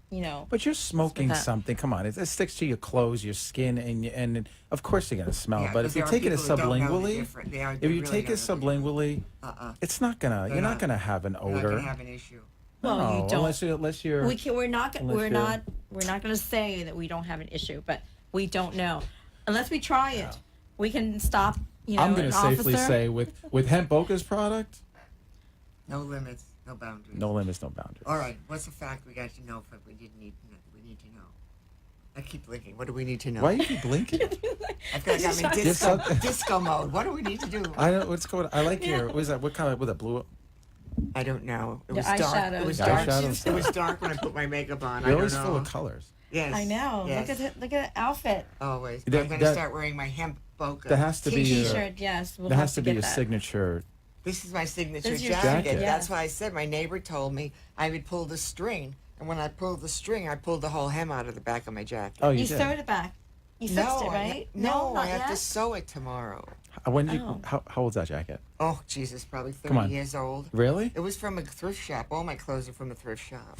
Speaker 3: But you're smoking
Speaker 4: that.
Speaker 3: something. Come on, it sticks to your clothes, your skin, and of course you're gonna smell.
Speaker 2: Yeah,
Speaker 3: but
Speaker 2: 'cause
Speaker 3: if you
Speaker 2: there are
Speaker 3: take it
Speaker 2: people that don't know the
Speaker 3: sublingually,
Speaker 2: difference. They
Speaker 3: if
Speaker 2: really
Speaker 3: you take it
Speaker 2: don't know the
Speaker 3: sublingually, it's not gonna. You're not gonna have an
Speaker 2: You're not
Speaker 3: odor.
Speaker 2: gonna have an issue.
Speaker 4: Well,
Speaker 3: No,
Speaker 4: you don't.
Speaker 3: unless you're.
Speaker 4: We're not
Speaker 3: unless
Speaker 4: going to say that we don't have an issue, but we don't know unless we try it. We can stop.
Speaker 3: I'm gonna
Speaker 4: an
Speaker 3: safely
Speaker 4: officer.
Speaker 3: say with Hemp Boca's product,
Speaker 2: No limits, no boundaries.
Speaker 3: no limits, no boundaries.
Speaker 2: All right. What's a fact we got to know? We need to know. I keep blinking. What do we need to know?
Speaker 3: Why you keep blinking?
Speaker 2: I feel like I'm in disco mode. What do we need to do?
Speaker 3: I don't. What's going? I like your. What is that? What kind of? With a blue?
Speaker 2: I don't know. It
Speaker 4: The
Speaker 2: was dark. It
Speaker 4: eyeshadows.
Speaker 2: was
Speaker 3: The
Speaker 2: dark.
Speaker 3: eyeshadows.
Speaker 2: It was dark when I put my makeup on. I
Speaker 3: You're
Speaker 2: don't
Speaker 3: always
Speaker 2: know.
Speaker 3: full of colors.
Speaker 2: Yes.
Speaker 4: I know.
Speaker 2: Yes.
Speaker 4: Look at the outfit.
Speaker 2: Always.
Speaker 3: That-
Speaker 2: I'm going to
Speaker 3: that-
Speaker 2: start wearing my Hemp Boca.
Speaker 3: That has to be your-
Speaker 4: T-shirt. Yes, we'll
Speaker 3: There
Speaker 4: have
Speaker 3: has to be
Speaker 4: get
Speaker 3: a
Speaker 4: that.
Speaker 3: signature.
Speaker 2: This is my signature
Speaker 4: This is your
Speaker 2: jacket.
Speaker 3: jacket.
Speaker 2: That's
Speaker 4: Yes.
Speaker 2: why I said my neighbor told me I would pull the string. And when I pulled the string, I pulled the whole hem out of the back of my jacket.
Speaker 3: Oh,
Speaker 4: You
Speaker 3: you did.
Speaker 4: sewed it back. You fixed it, right?
Speaker 2: No,
Speaker 4: not
Speaker 2: I have
Speaker 4: yet.
Speaker 2: to sew it tomorrow.
Speaker 3: When did you?
Speaker 4: Oh.
Speaker 3: How old's that jacket?
Speaker 2: Oh, Jesus, probably 30
Speaker 3: Come on.
Speaker 2: years old.
Speaker 3: Really?
Speaker 2: It was from a thrift shop. All my clothes are from a thrift shop.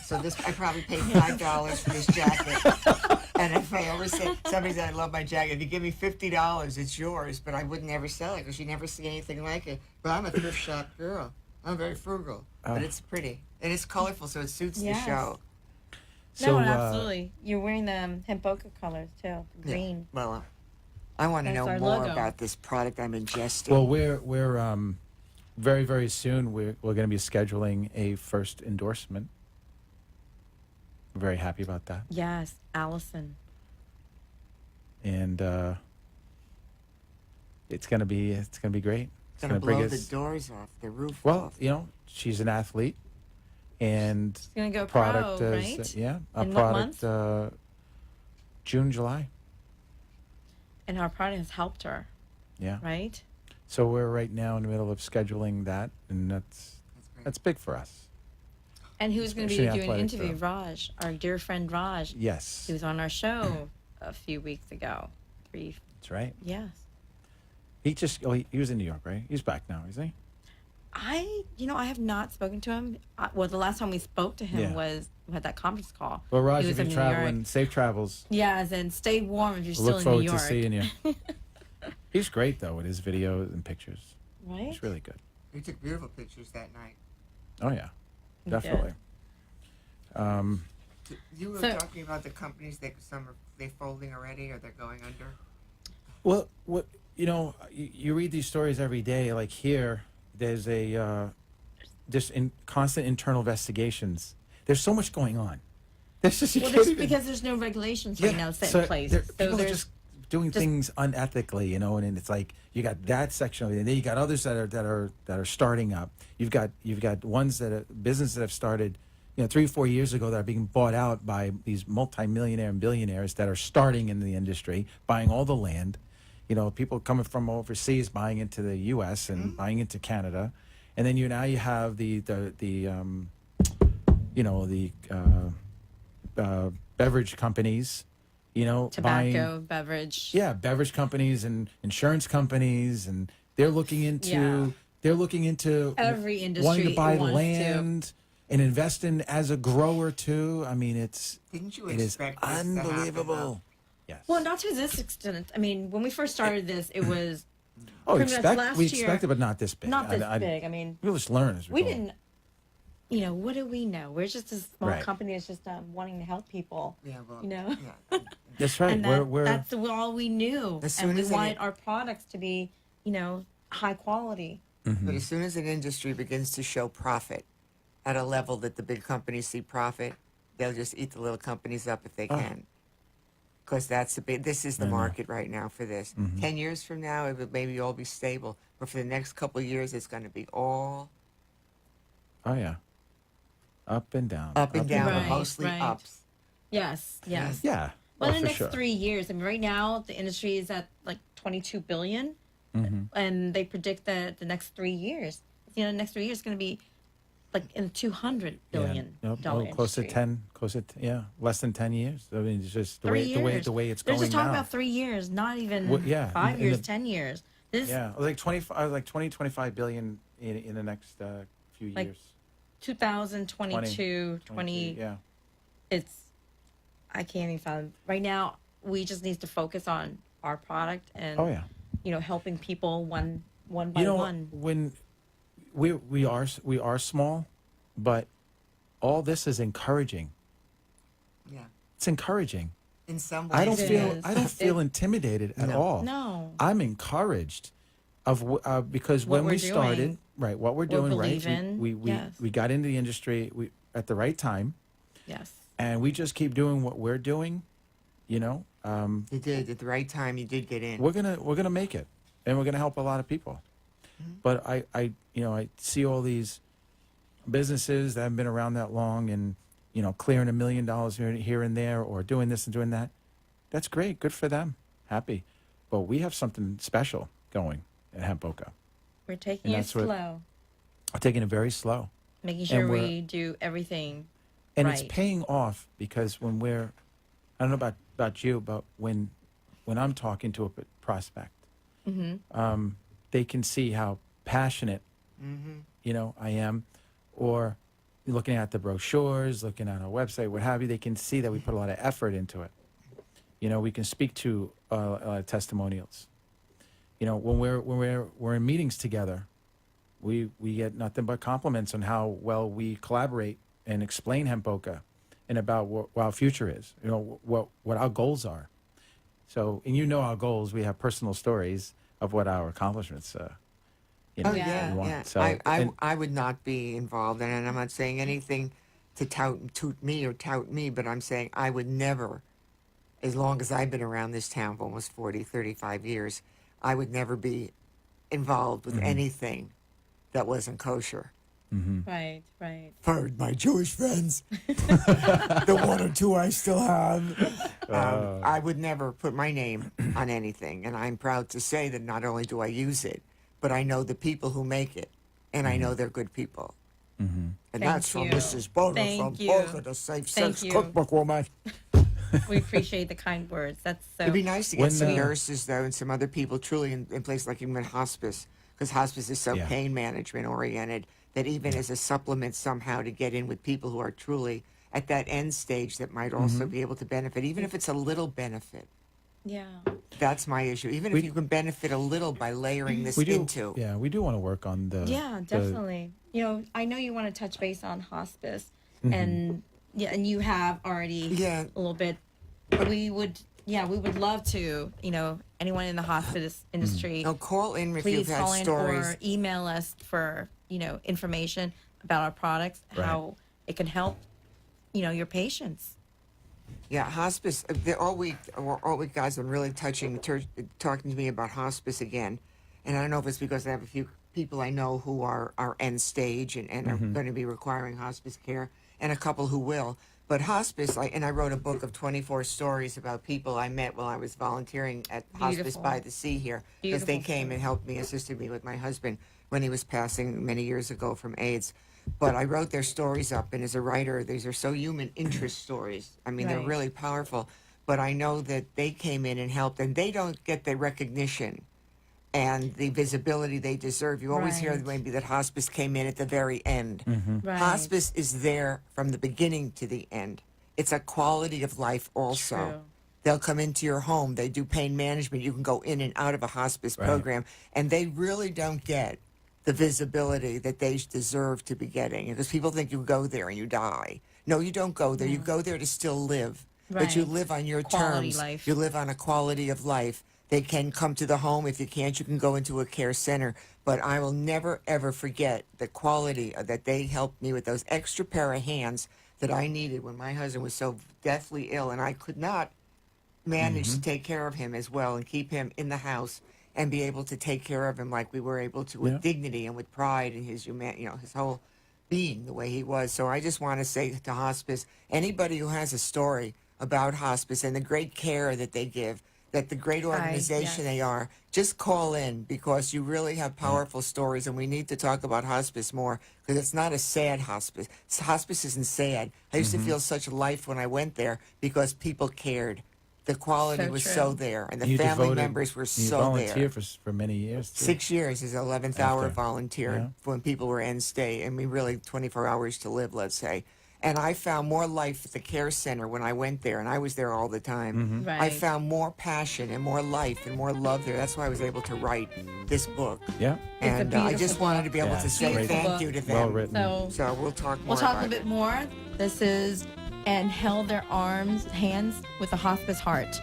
Speaker 2: So this, I probably paid $5 for this jacket. And if I ever say, somebody said, I love my jacket. If you give me $50, it's yours. But I would never sell it because you never see anything like it. But I'm a thrift shop girl. I'm very frugal. But it's pretty. And it's colorful, so it suits
Speaker 4: Yes.
Speaker 2: the show.
Speaker 3: So,
Speaker 4: No, absolutely. You're wearing the Hemp Boca colors too. The
Speaker 2: Yeah.
Speaker 4: green.
Speaker 2: Well, I want to
Speaker 4: That's
Speaker 2: know
Speaker 4: our
Speaker 2: more
Speaker 4: logo.
Speaker 2: about this product I'm ingesting.
Speaker 3: Well, we're very very soon we're going to be scheduling a first endorsement. Very happy about that,
Speaker 4: Yes, Allison.
Speaker 3: and it's going to be great.
Speaker 2: it's going to
Speaker 3: bring
Speaker 2: blow the
Speaker 3: us-
Speaker 2: doors off, the roof
Speaker 3: Well,
Speaker 2: off.
Speaker 3: she's an athlete, and
Speaker 4: It's gonna go
Speaker 3: the product
Speaker 4: pro,
Speaker 3: is
Speaker 4: right?
Speaker 3: yeah, a
Speaker 4: In what
Speaker 3: product June, July.
Speaker 4: And our product has helped her,
Speaker 3: Yeah.
Speaker 4: right?
Speaker 3: So we're right now in the middle of scheduling that, and
Speaker 2: That's great.
Speaker 3: that's big for us.
Speaker 4: And who's going to
Speaker 3: Especially
Speaker 4: be doing an
Speaker 3: athletic
Speaker 4: interview?
Speaker 3: girl.
Speaker 4: Raj, our dear friend Raj.
Speaker 3: Yes,
Speaker 4: He was on our show a few weeks ago.
Speaker 3: that's right.
Speaker 4: Yes.
Speaker 3: He was in New York, right? He's back now, isn't he?
Speaker 4: I have not spoken to him. Well, the last time we spoke to him
Speaker 3: Yeah.
Speaker 4: was we had that conference call.
Speaker 3: Well, Raj,
Speaker 4: He
Speaker 3: if
Speaker 4: was
Speaker 3: you're
Speaker 4: in New York.
Speaker 3: traveling, safe travels.
Speaker 4: Yes, and stay warm if you're
Speaker 3: We'll
Speaker 4: still
Speaker 3: look
Speaker 4: in
Speaker 3: forward
Speaker 4: New York.
Speaker 3: to seeing you. He's great though with his videos and pictures.
Speaker 4: Right?
Speaker 3: He's really good.
Speaker 2: We took beautiful pictures that night.
Speaker 3: Oh yeah,
Speaker 4: He
Speaker 3: definitely.
Speaker 2: You were
Speaker 4: So-
Speaker 2: talking about the companies that some are they folding already or they're going under.
Speaker 3: Well, what you read these stories every day. Like here, there's constant internal investigations. There's so much going on. There's just you
Speaker 4: Well,
Speaker 3: can't
Speaker 4: there's,
Speaker 3: even-
Speaker 4: because there's no regulations right now set in place.
Speaker 3: People
Speaker 4: So
Speaker 3: are
Speaker 4: there's
Speaker 3: just doing things unethically, you know, and it's like you got that section of it, and then you got others that are starting up. You've got ones that are businesses that have started, 3 or 4 years ago that are being bought out by these multimillionaire and billionaires that are starting in the industry, buying all the land. People coming from overseas buying into the U.S. and buying into Canada, and then you have the beverage companies,
Speaker 4: Tobacco,
Speaker 3: buying,
Speaker 4: beverage.
Speaker 3: beverage companies and insurance companies, and they're looking into
Speaker 4: Every industry
Speaker 3: wanting to buy
Speaker 4: wants
Speaker 3: land and invest in as a grower too. I mean,
Speaker 2: Didn't you
Speaker 3: it is
Speaker 2: expect this to happen, though?
Speaker 3: unbelievable. Yes.
Speaker 4: Well, not to this extent. I mean, when we first started this, it was
Speaker 3: we
Speaker 4: pretty much last
Speaker 3: we
Speaker 4: year,
Speaker 3: expected, but not this big.
Speaker 4: not this big. I mean,
Speaker 3: we'll just learn as we go.
Speaker 4: didn't. What do we know? We're just a small
Speaker 3: Right.
Speaker 4: company that's just wanting to help people.
Speaker 2: Yeah, well,
Speaker 4: Yeah.
Speaker 3: That's right.
Speaker 4: And that's all we knew.
Speaker 2: As soon
Speaker 4: And we
Speaker 2: as it-
Speaker 4: wanted our products to be, high quality.
Speaker 2: But as soon as an industry begins to show profit at a level that the big companies see profit, they'll just eat the little companies up if they can. Because this is the market right now for this. 10 years from now, it would maybe all be stable. But for the next couple of years, it's going to be all
Speaker 3: Oh yeah, up and down,
Speaker 2: up and down, but
Speaker 4: Right,
Speaker 2: mostly
Speaker 4: right.
Speaker 2: ups.
Speaker 4: Yes.
Speaker 3: Yeah.
Speaker 4: Well, in the
Speaker 3: for
Speaker 4: next
Speaker 3: sure.
Speaker 4: 3 years, I mean, right now the industry is at like 22 billion, and they predict that the next 3 years, the next 3 years is going to be like in $200 billion dollar
Speaker 3: close to
Speaker 4: industry.
Speaker 3: 10, less than 10 years. I mean, it's just the
Speaker 4: 3
Speaker 3: way
Speaker 4: years.
Speaker 3: the way it's
Speaker 4: They're
Speaker 3: going
Speaker 4: just talking
Speaker 3: now.
Speaker 4: about 3 years, not even
Speaker 3: Well, yeah,
Speaker 4: 5
Speaker 3: in
Speaker 4: years,
Speaker 3: the-
Speaker 4: 10 years. This
Speaker 3: like 25 billion in the next few
Speaker 4: Like
Speaker 3: years.
Speaker 4: 2022, 20.
Speaker 3: Yeah.
Speaker 4: I can't even find. Right now, we just need to focus on our product and
Speaker 3: Oh yeah.
Speaker 4: helping people one by
Speaker 3: You know,
Speaker 4: one.
Speaker 3: when we are small, but all this is encouraging.
Speaker 2: Yeah.
Speaker 3: It's encouraging.
Speaker 2: In some ways,
Speaker 3: I don't
Speaker 4: It
Speaker 3: feel
Speaker 4: is.
Speaker 3: I don't feel intimidated at
Speaker 2: No.
Speaker 3: all.
Speaker 4: No.
Speaker 3: I'm encouraged because
Speaker 4: What
Speaker 3: when
Speaker 4: we're
Speaker 3: we started,
Speaker 4: doing.
Speaker 3: right, what we're
Speaker 4: What
Speaker 3: doing, right,
Speaker 4: believe in.
Speaker 3: we
Speaker 4: Yes.
Speaker 3: we got into the industry at the right time,
Speaker 4: Yes.
Speaker 3: and we just keep doing what we're doing.
Speaker 2: you did at the right time. You did get in.
Speaker 3: We're gonna make it, and we're gonna help a lot of people. But I see all these businesses that haven't been around that long, and clearing $1 million here and there, or doing this and doing that. That's great, good for them, happy. But we have something special going at Hemp Boca.
Speaker 4: We're taking it
Speaker 3: that's what-
Speaker 4: slow,
Speaker 3: We're taking it very slow,
Speaker 4: making sure
Speaker 3: we're-
Speaker 4: we do everything
Speaker 3: and
Speaker 4: right.
Speaker 3: it's paying off because when I don't know about you, but when I'm talking to a prospect, they can see how passionate I am, or looking at the brochures, looking at our website, what have you. They can see that we put a lot of effort into it. We can speak to a lot of testimonials. When we're in meetings together, we get nothing but compliments on how well we collaborate and explain Hemp Boca and about what our future is. What our goals are. So, and our goals. We have personal stories of what our accomplishments.
Speaker 2: Oh
Speaker 4: Yeah.
Speaker 2: yeah,
Speaker 3: we want.
Speaker 2: yeah.
Speaker 3: So,
Speaker 2: I would not be involved in it. And I'm not saying anything to toot me, but I'm saying I would never, as long as I've been around this town for almost 40, 35 years, I would never be involved with anything that wasn't kosher.
Speaker 4: Right. Right.
Speaker 2: For my Jewish friends, the one or two I still have, I would never put my name on anything. And I'm proud to say that not only do I use it, but I know the people who make it, and I know they're good people. And that's from
Speaker 4: you.
Speaker 2: Mrs. Boner
Speaker 4: Thank
Speaker 2: from
Speaker 4: you.
Speaker 2: Boca, the Safe
Speaker 4: Thank
Speaker 2: Sex
Speaker 4: you.
Speaker 2: Cookbook woman.
Speaker 4: We appreciate the kind words. That's so.
Speaker 2: It'd be nice to get
Speaker 3: When,
Speaker 2: some nurses, though, and some other people truly in places like even hospice, because hospice is so
Speaker 3: Yeah.
Speaker 2: pain management oriented that even as a supplement somehow to get in with people who are truly at that end stage that might also be able to benefit, even if it's a little benefit.
Speaker 4: Yeah.
Speaker 2: That's my issue. Even if you can benefit a little by layering this
Speaker 3: we do.
Speaker 2: into.
Speaker 3: Yeah, we do want to work on the.
Speaker 4: Yeah,
Speaker 3: the-
Speaker 4: definitely. I know you want to touch base on hospice, and and you have already
Speaker 2: Yeah.
Speaker 4: a little bit. We would love to. Anyone in the hospice industry,
Speaker 2: No, call in if
Speaker 4: please
Speaker 2: you've had
Speaker 4: call in
Speaker 2: stories.
Speaker 4: or email us for information about our products,
Speaker 3: Right.
Speaker 4: how it can help your patients.
Speaker 2: Yeah, hospice. All week guys been really touching, talking to me about hospice again, and I don't know if it's because I have a few people I know who are end stage and are going to be requiring hospice care, and a couple who will. But hospice, and I wrote a book of 24 stories about people I met while I was volunteering at Hospice
Speaker 4: Beautiful.
Speaker 2: by the Sea here, because they
Speaker 4: Beautiful
Speaker 2: came and helped me, assisted me with my husband when he was passing many years ago from AIDS. But I wrote their stories up, and as a writer, these are so human interest stories. I mean, they're
Speaker 4: Right.
Speaker 2: really powerful. But I know that they came in and helped, and they don't get the recognition and the visibility they deserve. You always hear
Speaker 4: Right.
Speaker 2: maybe that hospice came in at the very end.
Speaker 4: Right.
Speaker 2: Hospice is there from the beginning to the end. It's a quality of life also.
Speaker 4: True.
Speaker 2: They'll come into your home. They do pain management. You can go in and out of a hospice program, and they really don't get the visibility that they deserve to be getting. Because people think you go there and you die. No, you don't go there. You go there to still live. But you
Speaker 4: Right.
Speaker 2: live on your
Speaker 4: Quality
Speaker 2: terms.
Speaker 4: life.
Speaker 2: You live on a quality of life. They can come to the home. If you can't, you can go into a care center. But I will never, ever forget the quality that they helped me with, those extra pair of hands that I needed when my husband was so deathly ill, and I could not manage to take care of him as well and keep him in the house and be able to take care of him like we were able to with dignity and with pride and his his whole being the way he was. So I just want to say to hospice, anybody who has a story about hospice and the great care that they give, that the great organization
Speaker 4: yes.
Speaker 2: they are, just call in, because you really have powerful stories, and we need to talk about hospice more, because it's not a sad hospice. Hospice isn't sad. I used to feel such life when I went there because people cared. The quality
Speaker 4: So
Speaker 2: was
Speaker 4: true.
Speaker 2: so there, and the
Speaker 3: You
Speaker 2: family
Speaker 3: devoted-
Speaker 2: members were
Speaker 3: you
Speaker 2: so
Speaker 3: volunteered
Speaker 2: there.
Speaker 3: for many years. Too.
Speaker 2: 6 years as 11th hour
Speaker 3: After.
Speaker 2: volunteer
Speaker 3: Yeah.
Speaker 2: when people were end stay, and we really 24 hours to live, let's say. And I found more life at the care center when I went there, and I was there all the time. I
Speaker 4: Right.
Speaker 2: found more passion and more life and more love there. That's why I was able to write this book.
Speaker 3: Yeah.
Speaker 2: And I
Speaker 4: beautiful
Speaker 2: just wanted to be able
Speaker 3: book.
Speaker 2: to
Speaker 3: Yeah,
Speaker 2: say
Speaker 4: beautiful
Speaker 2: thank
Speaker 4: book.
Speaker 2: you to them.
Speaker 3: Well written.
Speaker 4: So
Speaker 2: So we'll talk more
Speaker 4: we'll talk
Speaker 2: about
Speaker 4: a bit
Speaker 2: it.
Speaker 4: more. This is And Held Their Hands with a Hospice Heart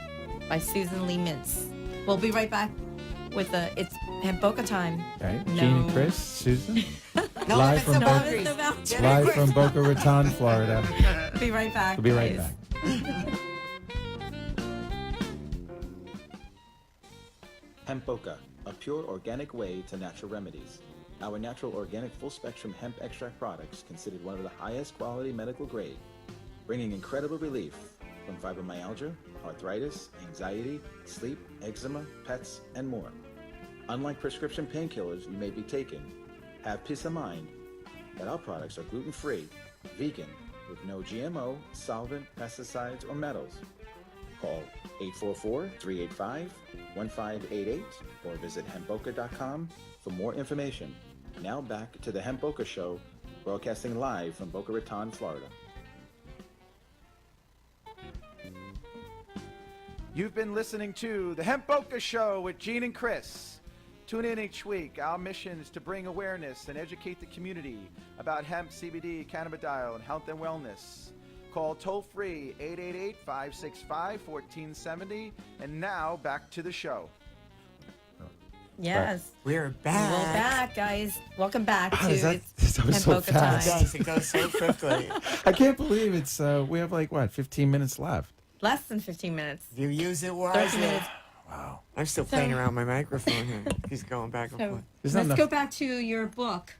Speaker 4: by Susan Lee Mintz. We'll be right back with it's Hemp Boca time.
Speaker 3: Right.
Speaker 4: No.
Speaker 3: Gene and Chris, Susan,
Speaker 2: No
Speaker 3: live
Speaker 2: limits,
Speaker 3: from
Speaker 2: no
Speaker 3: Boca-
Speaker 2: boundaries.
Speaker 4: No boundaries.
Speaker 2: Get it
Speaker 3: live
Speaker 2: quick.
Speaker 3: from Boca Raton, Florida.
Speaker 4: Be right back.
Speaker 3: We'll be right
Speaker 4: guys.
Speaker 3: back.
Speaker 5: Hemp Boca, a pure organic way to natural remedies. Our natural organic full spectrum hemp extract products considered one of the highest quality medical grade, bringing incredible relief from fibromyalgia, arthritis, anxiety, sleep, eczema, pets, and more. Unlike prescription painkillers you may be taking, have peace of mind that our products are gluten-free, vegan, with no GMO, solvent, pesticides, or metals. Call 844-385-1588 or visit hempboca.com for more information. Now back to the Hemp Boca Show, broadcasting live from Boca Raton, Florida.
Speaker 6: You've been listening to the Hemp Boca Show with Gene and Chris. Tune in each week. Our mission is to bring awareness and educate the community about hemp, CBD, cannabidiol, and health and wellness. Call toll-free 888-565-1470. And now, back to the show.
Speaker 4: Yes.
Speaker 2: We're back.
Speaker 4: We're back, guys. Welcome back to
Speaker 3: Is that-
Speaker 4: it's
Speaker 3: that was
Speaker 4: Hemp
Speaker 3: so
Speaker 4: Boca
Speaker 3: fast.
Speaker 2: It
Speaker 4: time.
Speaker 2: does. It goes so quickly.
Speaker 3: I can't believe it's. We have 15 minutes left.
Speaker 4: Less than 15 minutes.
Speaker 2: You use it
Speaker 4: 30
Speaker 2: wisely.
Speaker 4: minutes.
Speaker 3: Wow.
Speaker 2: I'm still playing around my microphone here. He's going back and
Speaker 4: So
Speaker 2: forth.
Speaker 3: There's not
Speaker 4: let's
Speaker 3: enough-
Speaker 4: go back to your book.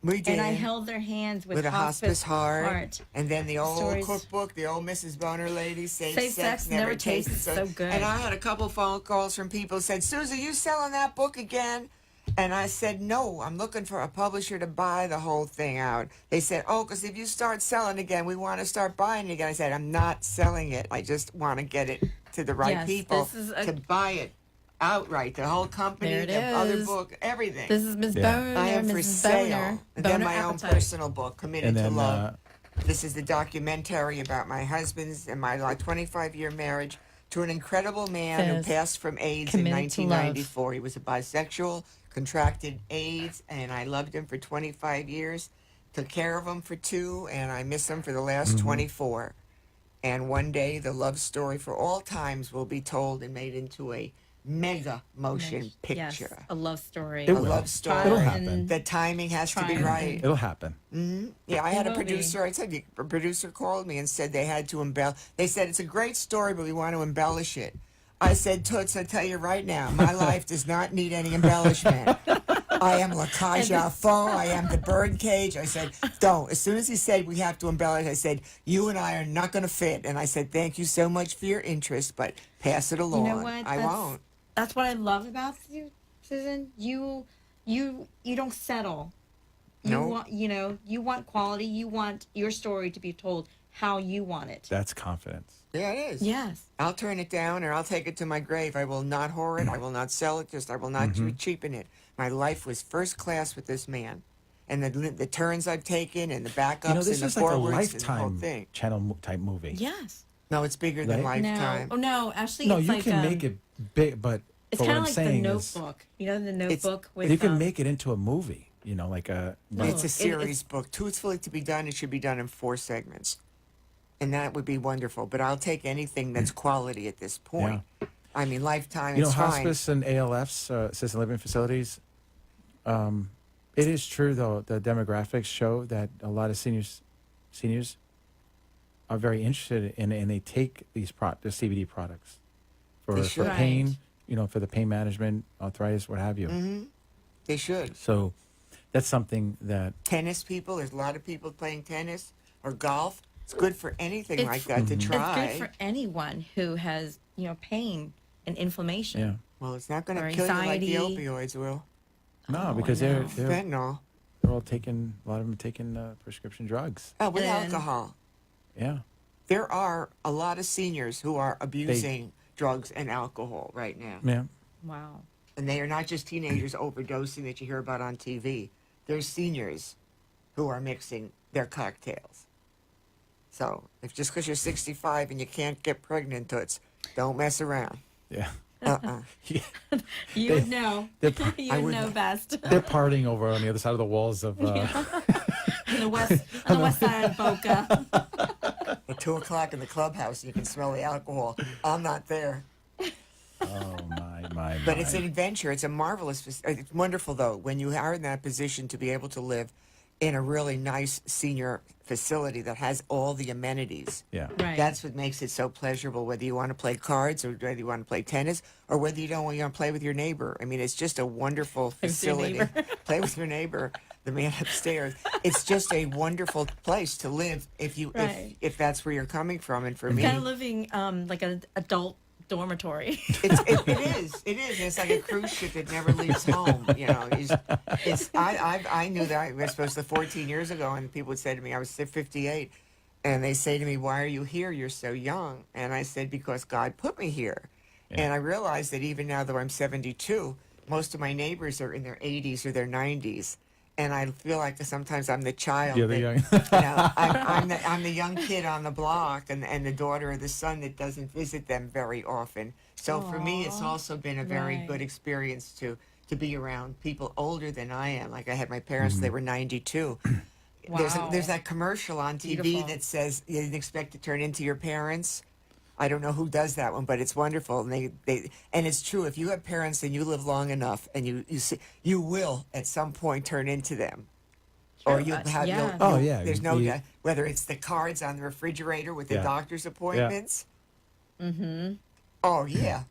Speaker 2: We did.
Speaker 4: And I held their hands with
Speaker 2: a hospice heart.
Speaker 4: heart.
Speaker 2: And then the old
Speaker 4: Stories.
Speaker 2: cookbook, the old Mrs. Boner lady, Safe
Speaker 4: Safe
Speaker 2: Sex Never Tasted
Speaker 4: so good.
Speaker 2: And I had a couple phone calls from people who said, Susie, you selling that book again? And I said, no, I'm looking for a publisher to buy the whole thing out. They said, oh, because if you start selling again, we want to start buying it again. I said, I'm not selling it. I just want to get it to the right
Speaker 4: Yes,
Speaker 2: people
Speaker 4: this is a-
Speaker 2: to buy it outright. The whole company,
Speaker 4: There it
Speaker 2: the other
Speaker 4: is.
Speaker 2: book, everything.
Speaker 4: This is Miss
Speaker 3: Yeah.
Speaker 4: Boner.
Speaker 2: I have for
Speaker 4: Mrs.
Speaker 2: sale.
Speaker 4: Boner.
Speaker 2: And then
Speaker 4: Boner
Speaker 2: my
Speaker 4: Appetite.
Speaker 2: own personal book, Committed
Speaker 3: And
Speaker 2: to
Speaker 3: then
Speaker 2: Love. This is the documentary about my husband's and my 25-year marriage to an incredible man who
Speaker 4: Says,
Speaker 2: passed from AIDS in
Speaker 4: "Committed to love."
Speaker 2: 1994. He was a bisexual, contracted AIDS, and I loved him for 25 years. Took care of him for 2, and I miss him for the last 24. And one day, the love story for all times will be told and made into a mega motion
Speaker 4: Yes,
Speaker 2: picture.
Speaker 4: a love story.
Speaker 3: It
Speaker 2: A
Speaker 3: will.
Speaker 2: love story.
Speaker 3: It'll happen.
Speaker 2: The timing has to be
Speaker 4: Trying.
Speaker 2: right.
Speaker 3: It'll happen.
Speaker 2: Yeah, I had a
Speaker 4: will be.
Speaker 2: producer. I said a producer called me and said they had to embellish. They said it's a great story, but we want to embellish it. I said, Toots, I tell you right now, my life does not need any embellishment. I am La Cage aux Folles. I am the birdcage. I said, don't. As soon as he said we have to embellish, I said, you and I are not going to fit. And I said, thank you so much for your interest, but pass it along.
Speaker 4: You know what?
Speaker 2: I won't.
Speaker 4: That's what I love about you, Susan. You don't settle. You
Speaker 2: No.
Speaker 4: want, you want quality. You want your story to be told how you want it.
Speaker 3: That's confidence.
Speaker 2: Yeah, it is.
Speaker 4: Yes.
Speaker 2: I'll turn it down or I'll take it to my grave. I will not whore it. I will not sell it. I will not cheapen it. My life was first class with this man. And the turns I've taken and the backups
Speaker 3: This
Speaker 2: and the
Speaker 3: is like a
Speaker 2: forwards and the whole
Speaker 3: Lifetime
Speaker 2: thing.
Speaker 3: channel type movie.
Speaker 4: Yes.
Speaker 2: No, it's bigger than
Speaker 3: Right?
Speaker 2: Lifetime.
Speaker 4: No. Oh no. Actually,
Speaker 3: No,
Speaker 4: it's
Speaker 3: you
Speaker 4: like,
Speaker 3: can make it big, but
Speaker 4: It's
Speaker 3: what
Speaker 4: kind
Speaker 3: I'm
Speaker 4: of like the
Speaker 3: saying is
Speaker 4: Notebook. You know the Notebook with.
Speaker 3: you can make it into a movie. Like a.
Speaker 2: It's a
Speaker 4: it-
Speaker 2: series book. Truthfully, to be done, it should be done in 4 segments. And that would be wonderful. But I'll take anything that's quality at this point. I mean, Lifetime is fine.
Speaker 3: Hospice and ALFs, assisted living facilities. It is true, though, the demographics show that a lot of seniors are very interested in, and they take the CBD products
Speaker 2: They
Speaker 3: for
Speaker 2: should.
Speaker 3: pain, for the pain management, arthritis, what have you.
Speaker 2: Mm-hmm. They should.
Speaker 3: So that's something that
Speaker 2: Tennis people, there's a lot of people playing tennis or golf. It's good for anything
Speaker 4: It's-
Speaker 2: like that to
Speaker 4: It's
Speaker 2: try.
Speaker 4: good for anyone who has pain and inflammation.
Speaker 3: yeah.
Speaker 2: Well, it's not going
Speaker 4: or
Speaker 2: to kill you like the
Speaker 4: anxiety.
Speaker 2: opioids will.
Speaker 3: No,
Speaker 4: Oh,
Speaker 3: because
Speaker 4: I
Speaker 3: they're
Speaker 4: know.
Speaker 2: Fentanyl.
Speaker 3: all taking, a lot of them taking prescription drugs.
Speaker 2: Oh, with
Speaker 4: And-
Speaker 2: alcohol.
Speaker 3: Yeah.
Speaker 2: There are a lot of seniors who are abusing drugs and alcohol right now.
Speaker 3: Yeah.
Speaker 4: Wow.
Speaker 2: And they are not just teenagers overdosing that you hear about on TV. There's seniors who are mixing their cocktails. So, if just because you're 65 and you can't get pregnant, Toots, don't mess around.
Speaker 3: Yeah.
Speaker 2: Uh-uh.
Speaker 4: You
Speaker 3: They-
Speaker 4: would know.
Speaker 3: they're-
Speaker 4: You
Speaker 2: I
Speaker 4: would
Speaker 2: would
Speaker 4: know
Speaker 2: know.
Speaker 4: best.
Speaker 3: They're partying over on the other side of the walls of.
Speaker 4: On the west side of Boca.
Speaker 2: At 2 o'clock in the clubhouse, you can smell the alcohol. I'm not there.
Speaker 3: Oh my!
Speaker 2: But it's an adventure. It's a marvelous. It's wonderful though when you are in that position to be able to live in a really nice senior facility that has all the amenities.
Speaker 3: Yeah.
Speaker 4: Right.
Speaker 2: That's what makes it so pleasurable. Whether you want to play cards or whether you want to play tennis or whether you don't want to play with your neighbor. I mean, it's just a wonderful
Speaker 4: with your
Speaker 2: facility.
Speaker 4: neighbor.
Speaker 2: Play with your neighbor, the man upstairs. It's just a wonderful place to live if you
Speaker 4: Right.
Speaker 2: if that's where you're coming from. And for me,
Speaker 4: Kind of living like an adult dormitory.
Speaker 2: it is. It's like a cruise ship that never leaves home. I knew that I was supposed to 14 years ago, and people would say to me, I was 58, and they say to me, "Why are you here? You're so young." And I said, "Because God put me here."
Speaker 3: Yeah.
Speaker 2: And I realized that even now, though I'm 72, most of my neighbors are in their 80s or their 90s. And I feel like sometimes I'm the child.
Speaker 3: You're the
Speaker 2: that-
Speaker 3: young.
Speaker 2: I'm the young kid on the block and the daughter or the son that doesn't visit them very often. So for me, it's also been a very
Speaker 4: Right.
Speaker 2: good experience to be around people older than I am. Like I had my parents; they were 92.
Speaker 4: Wow.
Speaker 2: There's that commercial on TV
Speaker 4: Beautiful.
Speaker 2: that says you didn't expect to turn into your parents. I don't know who does that one, but it's wonderful. And and it's true. If you have parents and you live long enough, and you see, you will at some point turn into them, or you have.
Speaker 4: yeah.
Speaker 3: Oh, yeah.
Speaker 2: There's no
Speaker 3: You-
Speaker 2: whether it's the cards on the refrigerator with the
Speaker 3: Yeah.
Speaker 2: doctor's appointments.
Speaker 4: Mm-hmm.
Speaker 2: Oh yeah.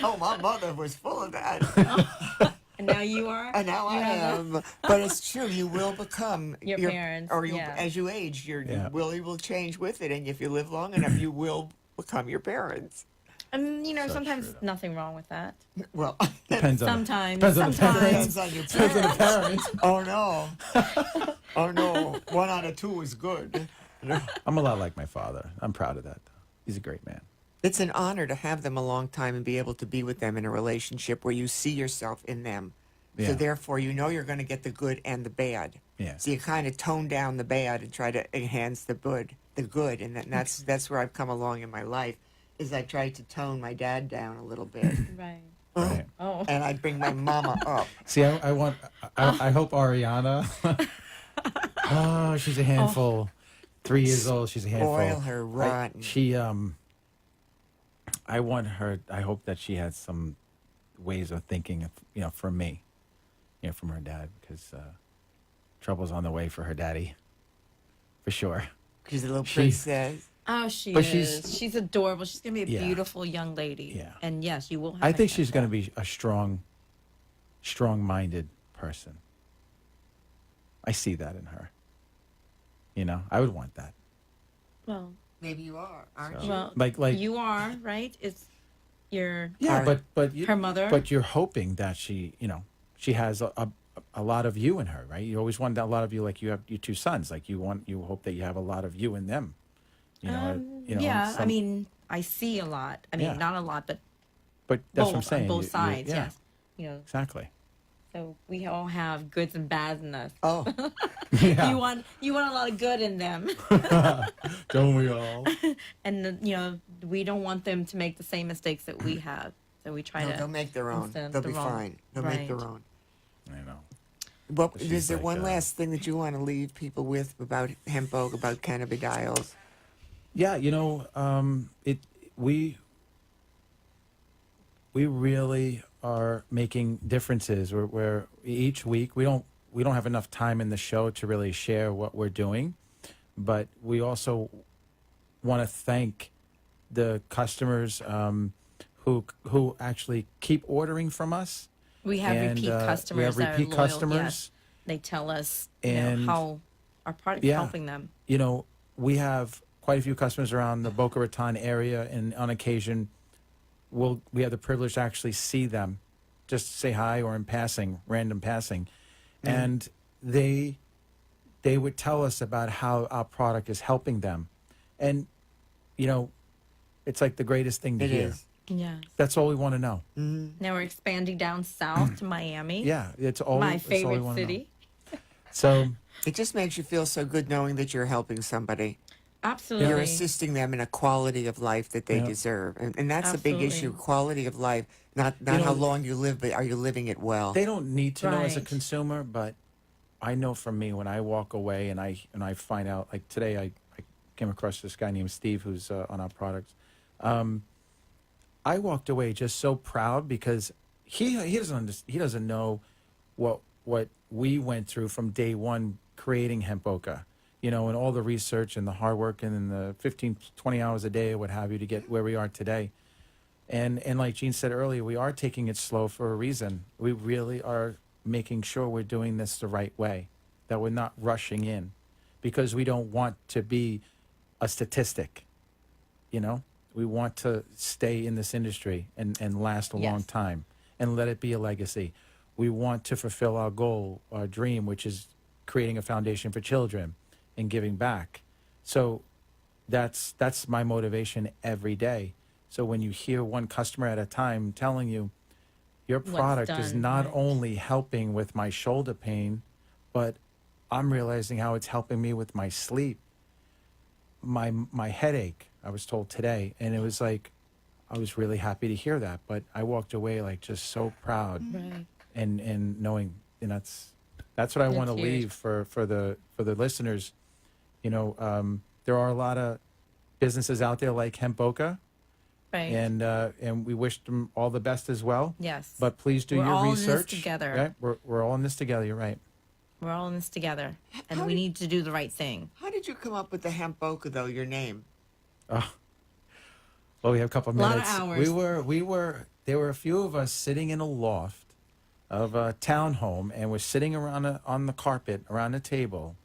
Speaker 2: Oh, my mother was full of that.
Speaker 4: And now you are?
Speaker 2: And now I
Speaker 4: You have
Speaker 2: am. But it's true. You will become
Speaker 4: Your parents,
Speaker 2: or you
Speaker 4: yeah.
Speaker 2: as you age,
Speaker 3: Yeah.
Speaker 2: you will change with it. And if you live long enough, you will become your parents.
Speaker 4: And,
Speaker 3: So
Speaker 4: sometimes
Speaker 3: true, though.
Speaker 4: nothing wrong with that.
Speaker 2: Well,
Speaker 3: Depends on.
Speaker 4: Sometimes.
Speaker 3: Depends on the
Speaker 2: depends
Speaker 3: parents.
Speaker 2: on your
Speaker 3: Depends on the
Speaker 2: parents.
Speaker 3: parents.
Speaker 2: Oh no. Oh no. 1 out of 2 is good.
Speaker 3: I'm a lot like my father. I'm proud of that. He's a great man.
Speaker 2: It's an honor to have them a long time and be able to be with them in a relationship where you see yourself in them. So
Speaker 3: Yeah.
Speaker 2: therefore, you're going to get the good and the bad.
Speaker 3: Yeah.
Speaker 2: So you kind of tone down the bad and try to enhance the good, and that's where I've come along in my life. Is I tried to tone my dad down a little bit,
Speaker 4: Right.
Speaker 3: Right.
Speaker 4: Oh.
Speaker 2: and I'd bring my mama up.
Speaker 3: See, I hope Ariana. Oh, she's a handful. 3 years old. She's a handful.
Speaker 2: Spoil her rotten.
Speaker 3: I want her. I hope that she has some ways of thinking, for me, from her dad, because trouble's on the way for her daddy, for sure.
Speaker 2: She's a little
Speaker 3: She-
Speaker 2: princess.
Speaker 4: Oh, she
Speaker 3: But
Speaker 4: is. She's adorable. She's gonna be a
Speaker 3: Yeah.
Speaker 4: beautiful young lady.
Speaker 3: Yeah.
Speaker 4: And yes, you will have
Speaker 3: I
Speaker 4: a
Speaker 3: think she's
Speaker 4: hemp
Speaker 3: going to
Speaker 4: boca.
Speaker 3: be a strong-minded person. I see that in her. I would want that.
Speaker 4: Well,
Speaker 2: Maybe you are, aren't
Speaker 3: So-
Speaker 2: you?
Speaker 4: well,
Speaker 3: Like
Speaker 4: you are, right? It's your
Speaker 3: yeah,
Speaker 2: Alright.
Speaker 3: but
Speaker 4: her mother.
Speaker 3: But you're hoping that she has a lot of you in her, right? You always want a lot of you, like you have your two sons. Like you hope that you have a lot of you in them.
Speaker 4: yeah, I mean, I see a lot. I mean,
Speaker 3: Yeah.
Speaker 4: not a lot, but
Speaker 3: but that's
Speaker 4: both
Speaker 3: what I'm saying.
Speaker 4: on both
Speaker 3: You-
Speaker 4: sides.
Speaker 3: yeah,
Speaker 4: Yes.
Speaker 3: exactly.
Speaker 4: So we all have goods and bads in us.
Speaker 2: Oh,
Speaker 3: Yeah.
Speaker 4: You want a lot of good in them,
Speaker 3: Don't we all?
Speaker 4: and we don't want them to make the same mistakes that we have. So we try
Speaker 2: no,
Speaker 4: to.
Speaker 2: they'll make their own.
Speaker 4: instead of
Speaker 2: They'll
Speaker 4: the
Speaker 2: be
Speaker 4: wrong-
Speaker 2: fine. They'll make their
Speaker 4: right.
Speaker 2: own.
Speaker 3: I know.
Speaker 2: Well,
Speaker 3: She's
Speaker 2: is there
Speaker 3: like,
Speaker 2: one last thing that you want to leave people with about Hemp Boca, about cannabidiols?
Speaker 3: Yeah, we really are making differences. Where each week we don't have enough time in the show to really share what we're doing, but we also want to thank the customers who actually keep ordering from us.
Speaker 4: We have
Speaker 3: And,
Speaker 4: repeat customers.
Speaker 3: We have
Speaker 4: that are
Speaker 3: repeat
Speaker 4: loyal.
Speaker 3: customers.
Speaker 4: Yes. They tell us
Speaker 3: And-
Speaker 4: how our product is
Speaker 3: Yeah.
Speaker 4: helping them.
Speaker 3: We have quite a few customers around the Boca Raton area, and on occasion, we have the privilege to actually see them, just say hi or in passing, random passing, and they would tell us about how our product is helping them, and it's like the greatest thing to
Speaker 2: It
Speaker 3: hear.
Speaker 2: is.
Speaker 4: Yeah.
Speaker 3: That's all we want to know.
Speaker 4: Now we're expanding down south to Miami.
Speaker 3: Yeah, it's all
Speaker 4: My
Speaker 3: that's all we
Speaker 4: favorite
Speaker 3: wanna know.
Speaker 4: city.
Speaker 3: So
Speaker 2: It just makes you feel so good knowing that you're helping somebody.
Speaker 4: Absolutely.
Speaker 2: You're assisting them in a quality of life that they
Speaker 3: Yeah.
Speaker 2: deserve. And that's a big
Speaker 4: Absolutely.
Speaker 2: issue, quality of life. Not how long you live, but are you living it well?
Speaker 3: they don't need to know as a
Speaker 4: Right.
Speaker 3: consumer, but I know from me when I walk away and I find out, like today I came across this guy named Steve who's on our products. I walked away just so proud because he doesn't know what we went through from day one creating Hemp Boca, and all the research and the hard work and the 15, 20 hours a day or what have you to get where we are today. And like Gene said earlier, we are taking it slow for a reason. We really are making sure we're doing this the right way, that we're not rushing in, because we don't want to be a statistic. We want to stay in this industry and last a long
Speaker 4: Yes.
Speaker 3: time and let it be a legacy. We want to fulfill our goal, our dream, which is creating a foundation for children and giving back. So that's my motivation every day. So when you hear one customer at a time telling you, your
Speaker 4: What's
Speaker 3: product is
Speaker 4: done,
Speaker 3: not
Speaker 4: right.
Speaker 3: only helping with my shoulder pain, but I'm realizing how it's helping me with my sleep, my headache, I was told today. And it was like, I was really happy to hear that. But I walked away like just so proud
Speaker 4: Right.
Speaker 3: and knowing, and that's what I want to
Speaker 4: huge.
Speaker 3: leave for the listeners. There are a lot of businesses out there like Hemp Boca,
Speaker 4: Right.
Speaker 3: and we wish them all the best as well.
Speaker 4: Yes.
Speaker 3: But please do
Speaker 4: We're
Speaker 3: your
Speaker 4: all in this
Speaker 3: research.
Speaker 4: together.
Speaker 3: Right? We're all in this together. You're right.
Speaker 4: We're all in this together, and
Speaker 2: How
Speaker 4: we
Speaker 2: did-
Speaker 4: need to do the right thing.
Speaker 2: How did you come up with the Hemp Boca, though, your name?
Speaker 3: Well, we have a couple of
Speaker 4: Lot of
Speaker 3: minutes.
Speaker 4: hours.
Speaker 3: There were a few of us sitting in a loft of a townhome, and we're sitting around on the carpet around a table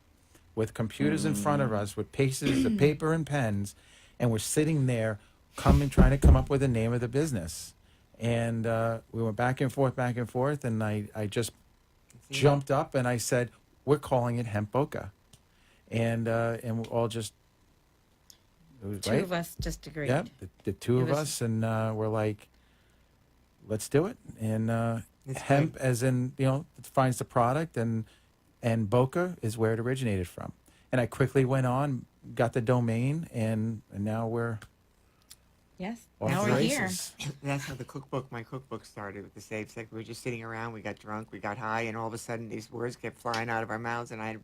Speaker 3: with computers in front of us with pieces of paper and pens, and we're sitting there trying to come up with the name of the business. And we went back and forth, and I just jumped up and I said, we're calling it Hemp Boca. And we all just, it was
Speaker 4: Two
Speaker 3: right.
Speaker 4: of us just agreed.
Speaker 3: Yeah, the two
Speaker 4: It
Speaker 3: of
Speaker 4: was-
Speaker 3: us, and we're like, let's do it. And
Speaker 2: It's
Speaker 3: hemp,
Speaker 2: great.
Speaker 3: as in, defines the product, and Boca is where it originated from. And I quickly went on, got the domain, and now we're
Speaker 4: Yes.
Speaker 3: Off
Speaker 4: Now
Speaker 3: the
Speaker 4: we're here.
Speaker 3: races.
Speaker 2: That's how my cookbook started with the save. It's like we were just sitting around, we got drunk, we got high, and all of a sudden these words kept flying out of our mouths, and I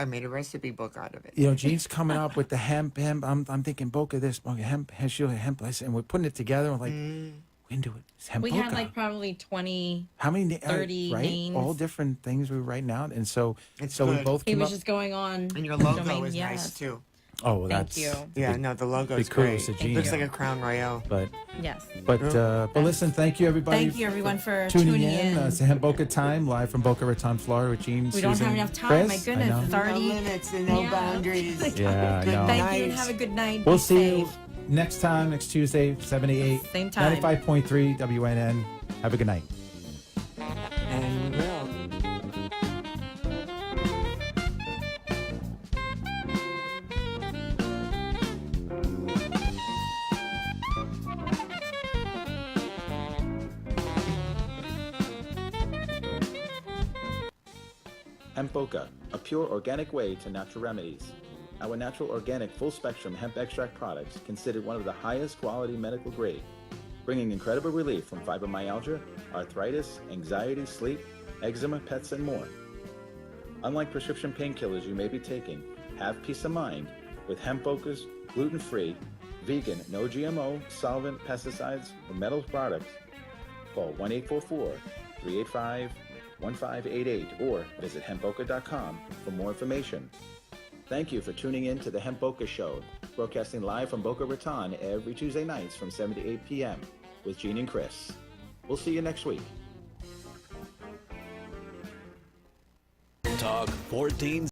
Speaker 2: made a recipe book out of it.
Speaker 3: You know, Gene's coming up with the hemp. I'm thinking Boca this, Boca hemp, hemp. And we're putting it together. We're like, we can do it. It's hemp
Speaker 4: We
Speaker 3: Boca.
Speaker 4: had like probably 20.
Speaker 3: How many?
Speaker 4: 30
Speaker 3: right?
Speaker 4: names.
Speaker 3: All different things we were writing out, and so
Speaker 2: It's
Speaker 3: we
Speaker 2: good.
Speaker 3: both
Speaker 4: He
Speaker 3: came
Speaker 4: was
Speaker 3: up.
Speaker 4: just going on.
Speaker 2: And your logo
Speaker 4: domain,
Speaker 2: is
Speaker 4: yes.
Speaker 2: nice too.
Speaker 3: Oh, well,
Speaker 4: Thank
Speaker 3: that's
Speaker 4: you.
Speaker 2: Yeah, no, the logo is
Speaker 3: big kudos
Speaker 2: great.
Speaker 3: to Gene.
Speaker 2: Looks like a Crown Royale.
Speaker 3: But
Speaker 4: Yes.
Speaker 3: listen, thank you everybody.
Speaker 4: Thank you everyone for
Speaker 3: tuning
Speaker 4: tuning
Speaker 3: in.
Speaker 4: in.
Speaker 3: It's Hemp Boca time, live from Boca Raton, Florida, with Gene.
Speaker 4: We don't
Speaker 3: Susan,
Speaker 4: have enough time.
Speaker 3: Chris.
Speaker 4: My
Speaker 3: I
Speaker 4: goodness,
Speaker 3: know.
Speaker 4: it's
Speaker 2: No
Speaker 4: already.
Speaker 2: limits and no
Speaker 4: Yeah.
Speaker 2: boundaries.
Speaker 3: Yeah, I
Speaker 2: Good
Speaker 3: know.
Speaker 2: night.
Speaker 4: Thank you and have a good night.
Speaker 3: We'll
Speaker 4: Be
Speaker 3: see you
Speaker 4: safe.
Speaker 3: next time, next Tuesday, 7 to 8.
Speaker 4: Same time.
Speaker 3: 95.3 WNN. Have a good night.
Speaker 2: And will.
Speaker 5: Hemp Boca, a pure organic way to natural remedies. Our natural organic full spectrum hemp extract products considered one of the highest quality medical grade, bringing incredible relief from fibromyalgia, arthritis, anxiety, sleep, eczema, pets, and more. Unlike prescription painkillers you may be taking, have peace of mind with Hemp Boca's gluten-free, vegan, no GMO, solvent, pesticides, or metals products. Call 1-844-385-1588 or visit hempboca.com for more information. Thank you for tuning in to the Hemp Boca Show, broadcasting live from Boca Raton every Tuesday nights from 7 to 8 p.m. with Gene and Chris. We'll see you next week.
Speaker 8: Talk 14